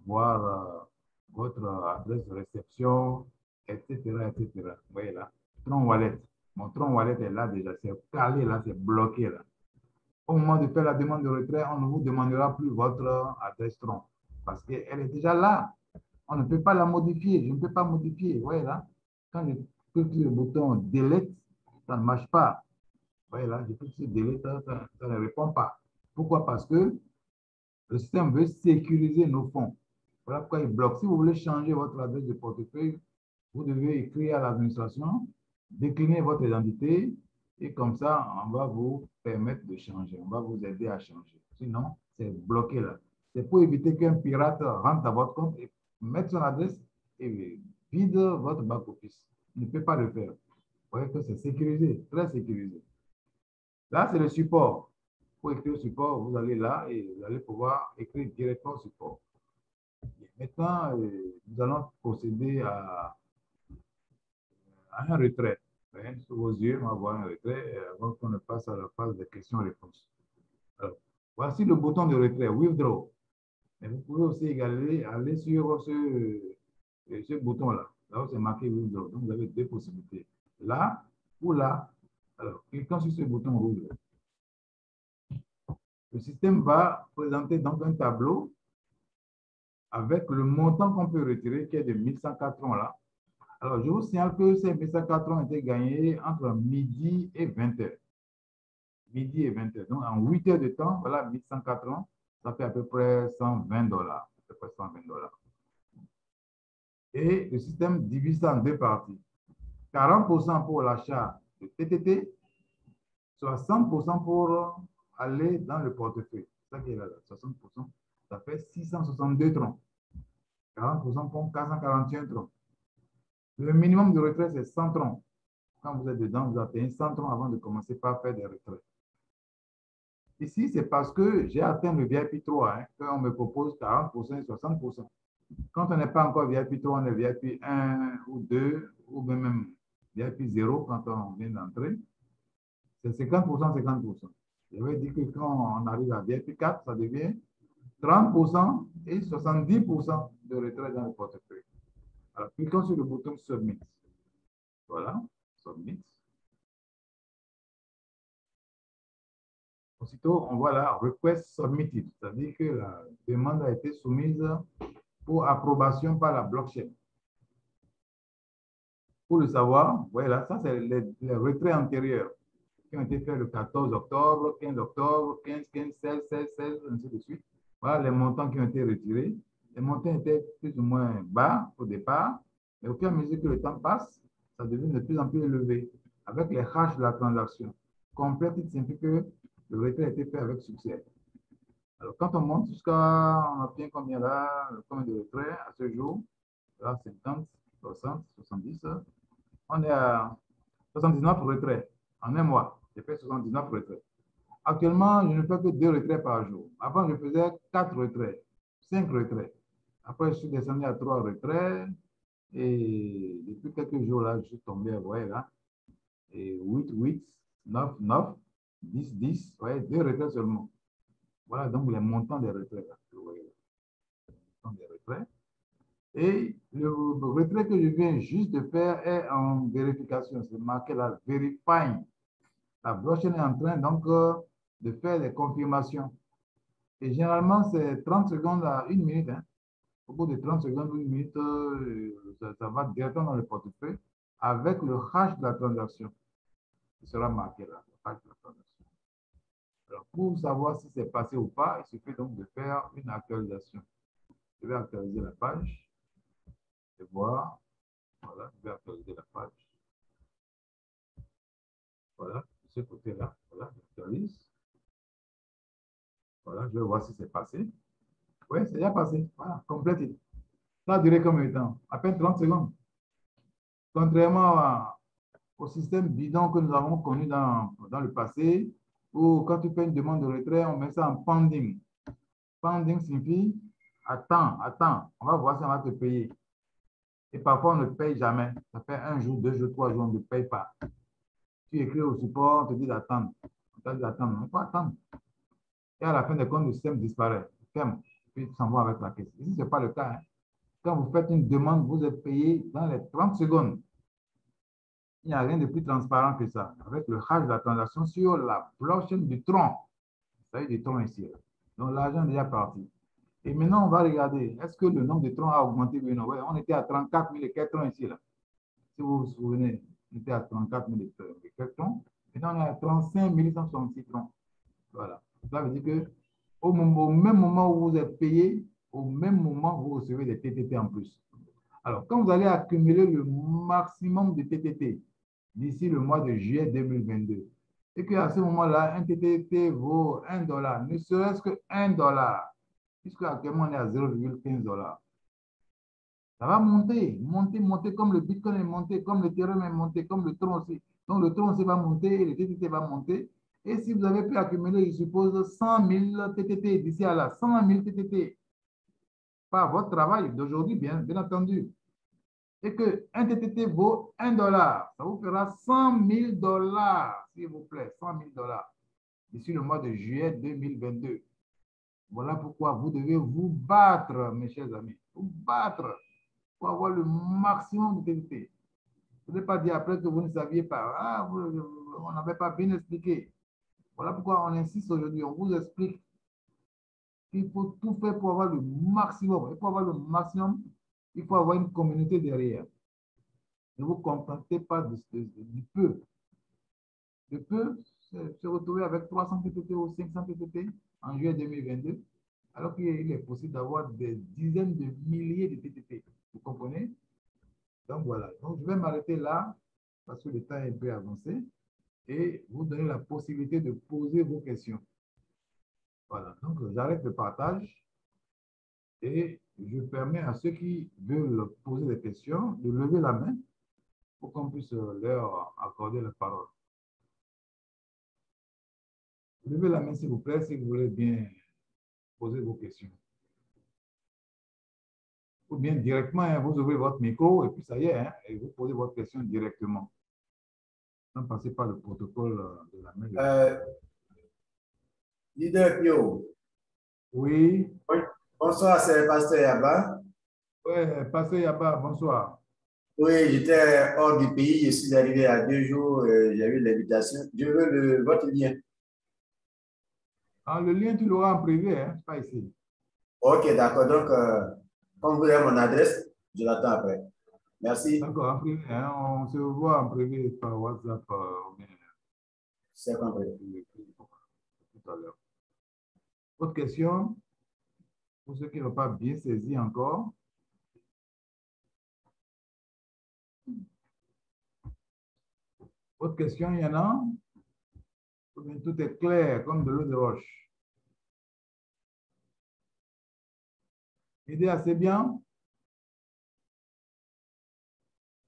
voir votre adresse de réception, etc., etc. Vous voyez là. Tron Wallet. Mon Tron Wallet est là déjà. C'est calé là, c'est bloqué là. au moment de faire la demande de retrait, on ne vous demandera plus votre adresse tronc parce qu'elle est déjà là. On ne peut pas la modifier. Je ne peux pas modifier. Vous voyez là, quand je clique sur le bouton delete, ça ne marche pas. Vous voyez là, je clique sur delete, ça ne répond pas. Pourquoi? Parce que le système veut sécuriser nos fonds. Voilà pourquoi il bloque. Si vous voulez changer votre adresse de portefeuille, vous devez écrire à l'administration, décliner votre identité et comme ça, on va vous permettre de changer. On va vous aider à changer. Sinon, c'est bloqué là. C'est pour éviter qu'un pirate rentre dans votre compte et mette son adresse et vide votre back-office. Il ne peut pas le faire. Vous voyez que c'est sécurisé, très sécurisé. Là, c'est le support. Pour écrire au support, vous allez là et vous allez pouvoir écrire directement au support. Et maintenant, nous allons procéder à un retrait. Sous vos yeux, on va voir un retrait avant qu'on ne passe à la phase de questions-réponses. Voici le bouton de retrait, Withdraw. Et vous pouvez aussi aller sur ce bouton-là, là où c'est marqué Withdraw. Donc, vous avez deux possibilités. Là ou là. Alors, cliquons sur ce bouton rouge. Le système va présenter donc un tableau avec le montant qu'on peut retirer, qui est de 1104 francs là. Alors, je vous signale que ces 1104 francs ont été gagnés entre midi et 20h. Midi et 20h. Donc, en 8 heures de temps, voilà, 1104 francs, ça fait à peu près $120. À peu près $120. Et le système divise ça en deux parties. 40% pour l'achat de TTT, 60% pour aller dans le portefeuille. C'est ça qui est là, 60%. Ça fait 662 troncs. 40% pour 441 troncs. Le minimum de retrait, c'est 100 troncs. Quand vous êtes dedans, vous atteignez 100 troncs avant de commencer par faire des retraits. Ici, c'est parce que j'ai atteint le VIP 3, hein, qu'on me propose 40% et 60%. Quand on n'est pas encore VIP 3, on est VIP 1 ou 2, ou même VIP 0 quand on vient d'entrer. C'est 50%, 50%. Je vais dire que quand on arrive à VIP 4, ça devient 30% et 70% de retrait dans le portefeuille. Alors, cliquons sur le bouton Submit. Voilà, Submit. Aussitôt, on voit là Request Submitted, c'est-à-dire que la demande a été soumise pour approbation par la blockchain. Pour le savoir, vous voyez là, ça c'est les retraits antérieurs qui ont été faits le 14 octobre, 15 octobre, 15, 15, 16, 16, 16, ainsi de suite. Voilà les montants qui ont été retirés. Les montants étaient plus ou moins bas au départ, mais au fur et à mesure que le temps passe, ça devient de plus en plus élevé avec les hash de la transaction. Complète, il signifie que le retrait a été fait avec succès. Alors, quand on monte jusqu'à, on obtient combien là, combien de retraits à ce jour? Là, 50, 60, 70. On est à 79 retraits en un mois. J'ai fait 79 retraits. Actuellement, je ne fais que 2 retraits par jour. Avant, je faisais 4 retraits, 5 retraits. Après, je suis descendu à 3 retraits. Et depuis quelques jours, là, je suis tombé, vous voyez là. Et 8, 8, 9, 9, 10, 10. Vous voyez, 2 retraits seulement. Voilà donc les montants des retraits. Là, vous voyez là. Les montants des retraits. Et le retrait que je viens juste de faire est en vérification. C'est marqué là, verifying. La blockchain est en train donc de faire des confirmations. Et généralement, c'est 30 secondes à 1 minute. Hein. Au bout de 30 secondes ou 1 minute, ça va directement dans le portefeuille avec le hash de la transaction. Il sera marqué là, le hash de la transaction. Alors, pour savoir si c'est passé ou pas, il suffit donc de faire une actualisation. Je vais actualiser la page. Et voir. Voilà, je vais actualiser la page. Voilà, de ce côté-là. Voilà, j'actualise. Voilà, je vais voir si c'est passé. Oui, c'est déjà passé. Voilà, complété. Ça a duré combien de temps? À peine 30 secondes. Contrairement au système bidon que nous avons connu dans le passé, où quand tu fais une demande de retrait, on met ça en pending. Pending signifie attends, attends, on va voir si on va te payer. Et parfois, on ne paye jamais. Ça fait 1 jour, 2 jours, 3 jours, on ne paye pas. Tu écris au support, on te dit d'attendre. On t'a dit d'attendre, on peut attendre. Et à la fin des comptes, le système disparaît. Ferme. Puis tu s'en vas avec la caisse. Ici, ce n'est pas le cas. Hein. Quand vous faites une demande, vous êtes payé dans les 30 secondes. Il n'y a rien de plus transparent que ça. Avec le hash de la transaction sur la blockchain du tronc. Ça a eu des troncs ici. Là. Donc, l'argent est déjà parti. Et maintenant, on va regarder, est-ce que le nombre de troncs a augmenté? Oui, non, ouais, on était à 34 000 et quelques troncs ici. Là. Si vous vous souvenez, on était à 34 000 et quelques troncs. Maintenant, on est à 35 166 troncs. Voilà. Ça veut dire que au même moment où vous êtes payé, au même moment, vous recevez des TTT en plus. Alors, quand vous allez accumuler le maximum de TTT d'ici le mois de juillet 2022, et qu'à ce moment-là, un TTT vaut $1, ne serait-ce que $1, puisque actuellement on est à 0,15 $. Ça va monter, monter, monter, comme le Bitcoin est monté, comme l'Ethereum est monté, comme le Tron aussi. Donc, le Tron aussi va monter, le TTT va monter. Et si vous avez pu accumuler, je suppose, 100 000 TTT d'ici à là, 100 000 TTT, par votre travail d'aujourd'hui, bien entendu, et qu'un TTT vaut $1, ça vous fera 100 000 $, s'il vous plaît, 100 000 $, d'ici le mois de juillet 2022. Voilà pourquoi vous devez vous battre, mes chers amis, vous battre pour avoir le maximum de TTT. Vous ne pouvez pas dire après que vous ne saviez pas. Ah, on n'avait pas bien expliqué. Voilà pourquoi on insiste aujourd'hui, on vous explique qu'il faut tout faire pour avoir le maximum. Et pour avoir le maximum, il faut avoir une communauté derrière. Ne vous contentez pas du peu. Le peu, se retrouver avec 300 TTT ou 500 TTT en juillet 2022, alors qu'il est possible d'avoir des dizaines de milliers de TTT. Vous comprenez? Donc voilà. Donc je vais m'arrêter là parce que le temps est un peu avancé et vous donner la possibilité de poser vos questions. Voilà. Donc j'arrête le partage et je permets à ceux qui veulent poser des questions de lever la main pour qu'on puisse leur accorder la parole. Levez la main, s'il vous plaît, si vous voulez bien poser vos questions. Ou bien directement, hein, vous ouvrez votre micro et puis ça y est, hein, et vous posez votre question directement. Ne passez pas le protocole de la main. Leader Pio. Oui. Bonsoir, c'est le pasteur Yaba. Oui, pasteur Yaba, bonsoir. Oui, j'étais hors du pays, je suis arrivé à 2 jours, j'ai eu l'invitation. Je veux votre lien. Ah, le lien, tu l'auras en privé, hein, pas ici. Ok, d'accord. Donc, quand vous avez mon adresse, je l'attends après. Merci. D'accord, en privé, hein, on se voit en privé par WhatsApp. C'est compris. Tout à l'heure. Autre question? Pour ceux qui n'ont pas bien saisi encore. Autre question, il y en a? Tout est clair, comme de l'eau de roche. L'idée assez bien?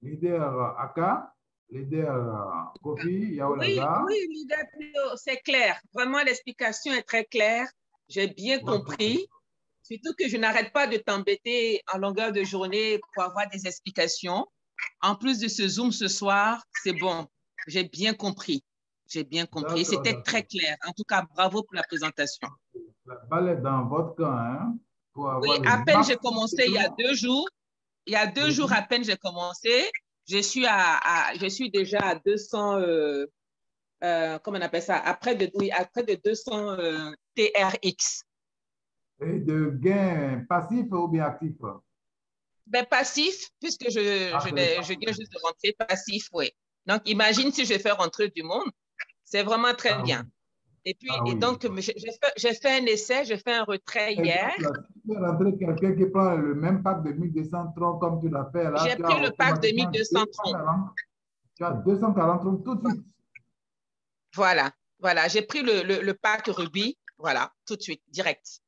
Leader Aka, leader Kofi, Yaolaza. Oui, leader Pio, c'est clair. Vraiment, l'explication est très claire. J'ai bien compris. Surtout que je n'arrête pas de t'embêter en longueur de journée pour avoir des explications. En plus de ce Zoom ce soir, c'est bon. J'ai bien compris. J'ai bien compris. C'était très clair. En tout cas, bravo pour la présentation. La balle est dans votre camp, hein, pour avoir oui, à peine j'ai commencé il y a 2 jours. Il y a 2 jours à peine j'ai commencé. Je suis déjà à 200, comment on appelle ça? À près de 200 TRX. Et de gains passifs ou bien actifs? Ben, passif, puisque je viens juste de rentrer, passif, oui. Donc, imagine si je fais rentrer du monde, c'est vraiment très bien. Oui. Et puis, donc, j'ai fait un essai, j'ai fait un retrait hier. Si tu fais rentrer quelqu'un qui prend le même pack de 1200 troncs comme tu l'as fait là, J'ai pris le pack de 1200 troncs. Tu as 240 troncs tout de suite. Voilà, voilà. J'ai pris le pack Ruby, voilà, tout de suite, direct.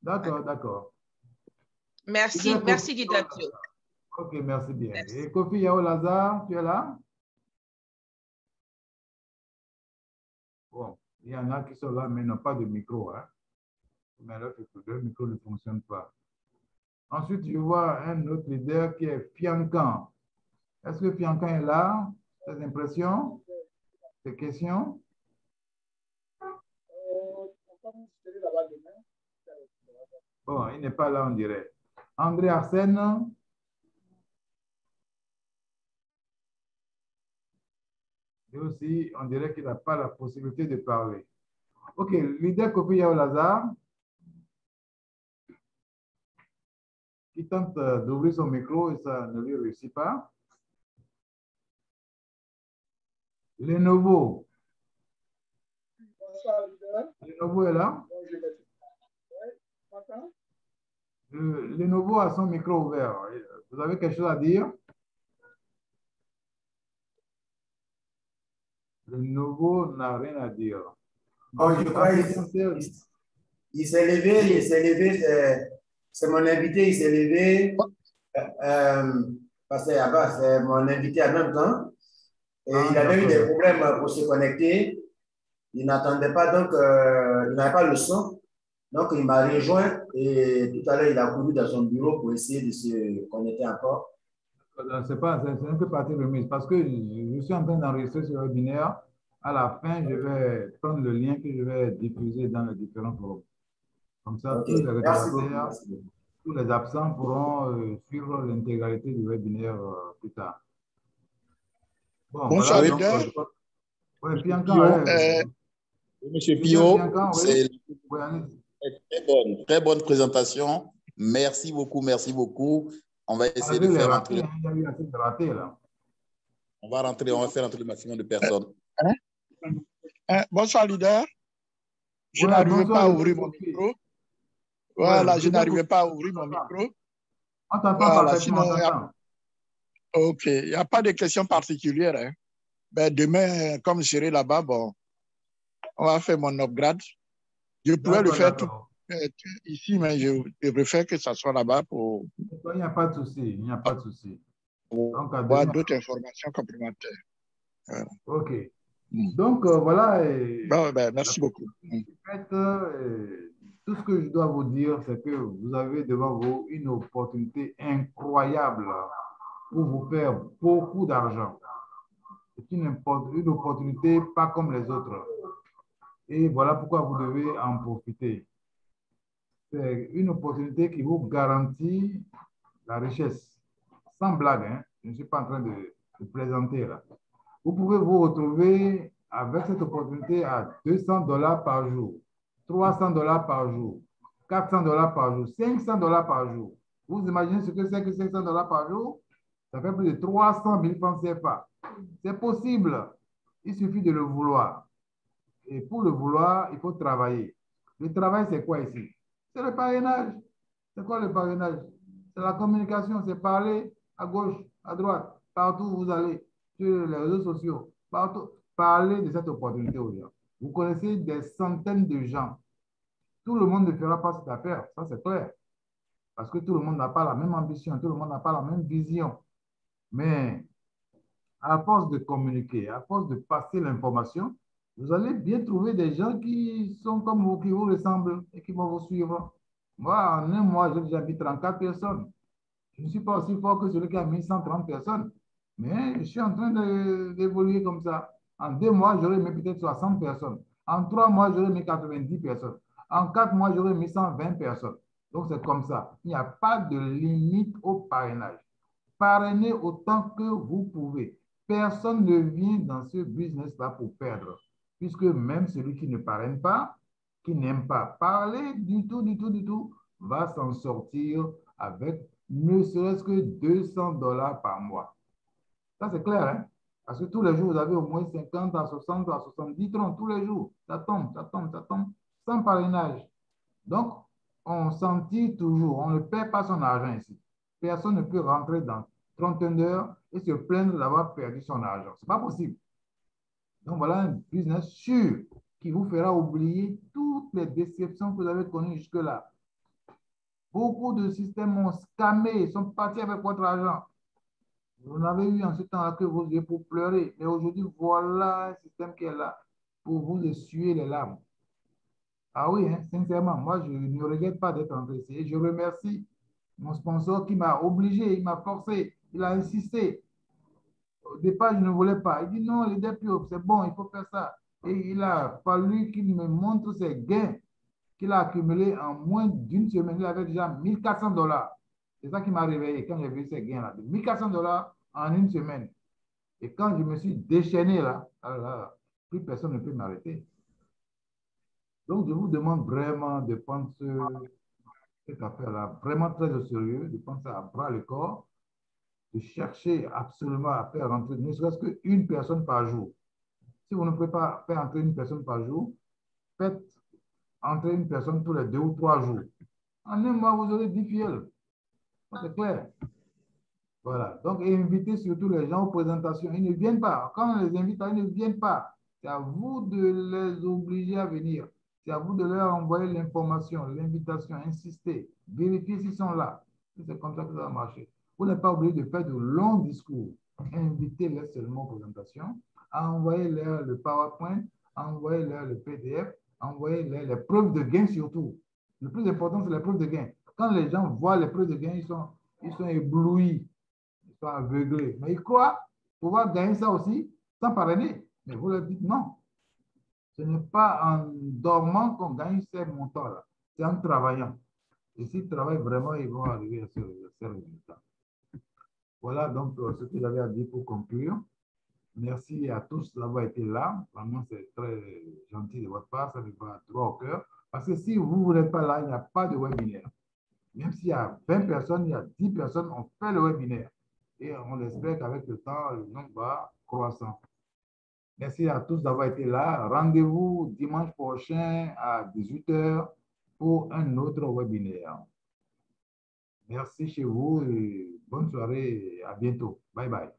D'accord, d'accord. Merci, merci Didapio. Ok, merci bien. Merci. Et Kofi Yaolaza, tu es là? Bon, il y en a qui sont là, mais n'ont pas de micro. Hein? Mais là, le micro ne fonctionne pas. Ensuite, je vois un autre leader qui est Fiancan. Est-ce que Fiancan est là? Tes impressions? Tes questions? Bon, il n'est pas là, on dirait. André Arsène? Lui aussi, on dirait qu'il n'a pas la possibilité de parler. Ok, leader Kofi Yao Lazare, qui tente d'ouvrir son micro et ça ne lui réussit pas. Lenovo. Lenovo est là. Lenovo a son micro ouvert. Vous avez quelque chose à dire? Lenovo n'a rien à dire. Bon, je crois qu'il s'est levé, c'est mon invité, il s'est levé, parce que Abbas, c'est mon invité en même temps, et il avait eu des problèmes pour se connecter, il n'attendait pas, donc il n'avait pas le son, donc il m'a rejoint, et tout à l'heure, il a couru dans son bureau pour essayer de se connecter encore. C'est un peu partie remise, parce que je suis en train d'enregistrer ce webinaire. À la fin, je vais prendre le lien que je vais diffuser dans les différents forums. Comme ça, Okay. tous les régulateurs, tous les absents pourront suivre l'intégralité du webinaire plus tard. Bon, bonsoir, voilà, leader. Oui, Piancan, Monsieur Pio, c'est une très bonne présentation. Merci beaucoup, merci beaucoup. On va essayer de faire rentrer. Il y a eu assez de ratés, là. On va faire rentrer le maximum de personnes. Bonsoir, leader. Je n'arrivais pas à ouvrir mon micro. Voilà, je n'arrivais pas à ouvrir mon micro. On t'entend parfaitement. OK, il n'y a pas de questions particulières. Hein. Ben, demain, comme je serai là-bas, bon, on va faire mon upgrade. Je pourrais le faire tout ici, mais je préfère que ça soit là-bas pour... Il n'y a pas de souci, il n'y a pas de souci. Donc, avoir d'autres informations complémentaires. Voilà. OK. Donc, voilà. Bon, ben, merci beaucoup. Tout ce que je dois vous dire, c'est que vous avez devant vous une opportunité incroyable pour vous faire beaucoup d'argent. C'est une opportunité pas comme les autres. Et voilà pourquoi vous devez en profiter. C'est une opportunité qui vous garantit la richesse. Sans blague, hein? Je ne suis pas en train de plaisanter là. Vous pouvez vous retrouver avec cette opportunité à $200 par jour, $300 par jour, $400 par jour, $500 par jour. Vous imaginez ce que c'est que $500 par jour? Ça fait plus de 300 000 francs CFA. C'est possible. Il suffit de le vouloir. Et pour le vouloir, il faut travailler. Le travail, c'est quoi ici? C'est le parrainage. C'est quoi le parrainage? C'est la communication, c'est parler à gauche, à droite, partout où vous allez, sur les réseaux sociaux, partout. Parler de cette opportunité aux gens. Vous connaissez des centaines de gens. Tout le monde ne fera pas cette affaire, ça c'est clair. Parce que tout le monde n'a pas la même ambition, tout le monde n'a pas la même vision. Mais à force de communiquer, à force de passer l'information, vous allez bien trouver des gens qui sont comme vous, qui vous ressemblent et qui vont vous suivre. Moi, en un mois, j'ai déjà mis 34 personnes. Je ne suis pas aussi fort que celui qui a mis 130 personnes, mais je suis en train d'évoluer comme ça. En 2 mois, j'aurais mis peut-être 60 personnes. En 3 mois, j'aurais mis 90 personnes. En 4 mois, j'aurais mis 120 personnes. Donc, c'est comme ça. Il n'y a pas de limite au parrainage. Parrainez autant que vous pouvez. Personne ne vient dans ce business-là pour perdre, puisque même celui qui ne parraine pas, qui n'aime pas parler du tout, va s'en sortir avec ne serait-ce que $200 par mois. Ça, c'est clair, hein? Parce que tous les jours, vous avez au moins 50 à 60 à 70 troncs, tous les jours. Ça tombe, sans parrainage. Donc, on s'en tire toujours. On ne perd pas son argent ici. Personne ne peut rentrer dans 31 heures et se plaindre d'avoir perdu son argent. Ce n'est pas possible. Donc, voilà un business sûr qui vous fera oublier toutes les déceptions que vous avez connues jusque-là. Beaucoup de systèmes ont scammé, sont partis avec votre argent. Vous n'avez eu en ce temps-là que vos yeux pour pleurer. Mais aujourd'hui, voilà un système qui est là pour vous essuyer les larmes. Ah oui, hein, sincèrement, moi, je ne regrette pas d'être entré ici. Et je remercie mon sponsor qui m'a obligé, il m'a forcé, il a insisté. Au départ, je ne voulais pas. Il dit non, les DPO, c'est bon, il faut faire ça. Et il a fallu qu'il me montre ses gains qu'il a accumulés en moins d'une semaine. Il avait déjà $1 400. C'est ça qui m'a réveillé quand j'ai vu ces gains-là. $1 400 en une semaine. Et quand je me suis déchaîné là, plus personne ne peut m'arrêter. Donc, je vous demande vraiment de prendre cette affaire-là vraiment très au sérieux, de prendre ça à bras le corps, de chercher absolument à faire rentrer ne serait-ce qu'une personne par jour. Si vous ne pouvez pas faire entrer une personne par jour, faites entrer une personne tous les 2 ou 3 jours. En un mois, vous aurez 10 fioles. C'est clair. Voilà. Donc, invitez surtout les gens aux présentations. Ils ne viennent pas. Quand on les invite, ils ne viennent pas. C'est à vous de les obliger à venir. C'est à vous de leur envoyer l'information, l'invitation, insister, vérifier s'ils sont là. C'est comme ça que ça va marcher. Vous n'êtes pas obligé de faire de longs discours. Invitez-les seulement aux présentations. Envoyez-leur le PowerPoint, envoyez-leur le PDF, envoyez-leur les preuves de gain surtout. Le plus important, c'est les preuves de gain. Quand les gens voient les preuves de gain, ils sont éblouis. Ils sont aveuglés. Mais ils croient pouvoir gagner ça aussi sans parrainer. Mais vous leur dites non. Ce n'est pas en dormant qu'on gagne ces montants-là. C'est en travaillant. Et s'ils travaillent vraiment, ils vont arriver à ces résultats. Voilà donc ce que j'avais à dire pour conclure. Merci à tous d'avoir été là. Vraiment, c'est très gentil de votre part. Ça me va droit au cœur. Parce que si vous n'êtes pas là, il n'y a pas de webinaire. Même s'il y a 20 personnes, il y a 10 personnes, on fait le webinaire. Et on espère qu'avec le temps, le nombre va croissant. Merci à tous d'avoir été là. Rendez-vous dimanche prochain à 18 h pour un autre webinaire. Merci chez vous et bonne soirée et à bientôt. Bye bye.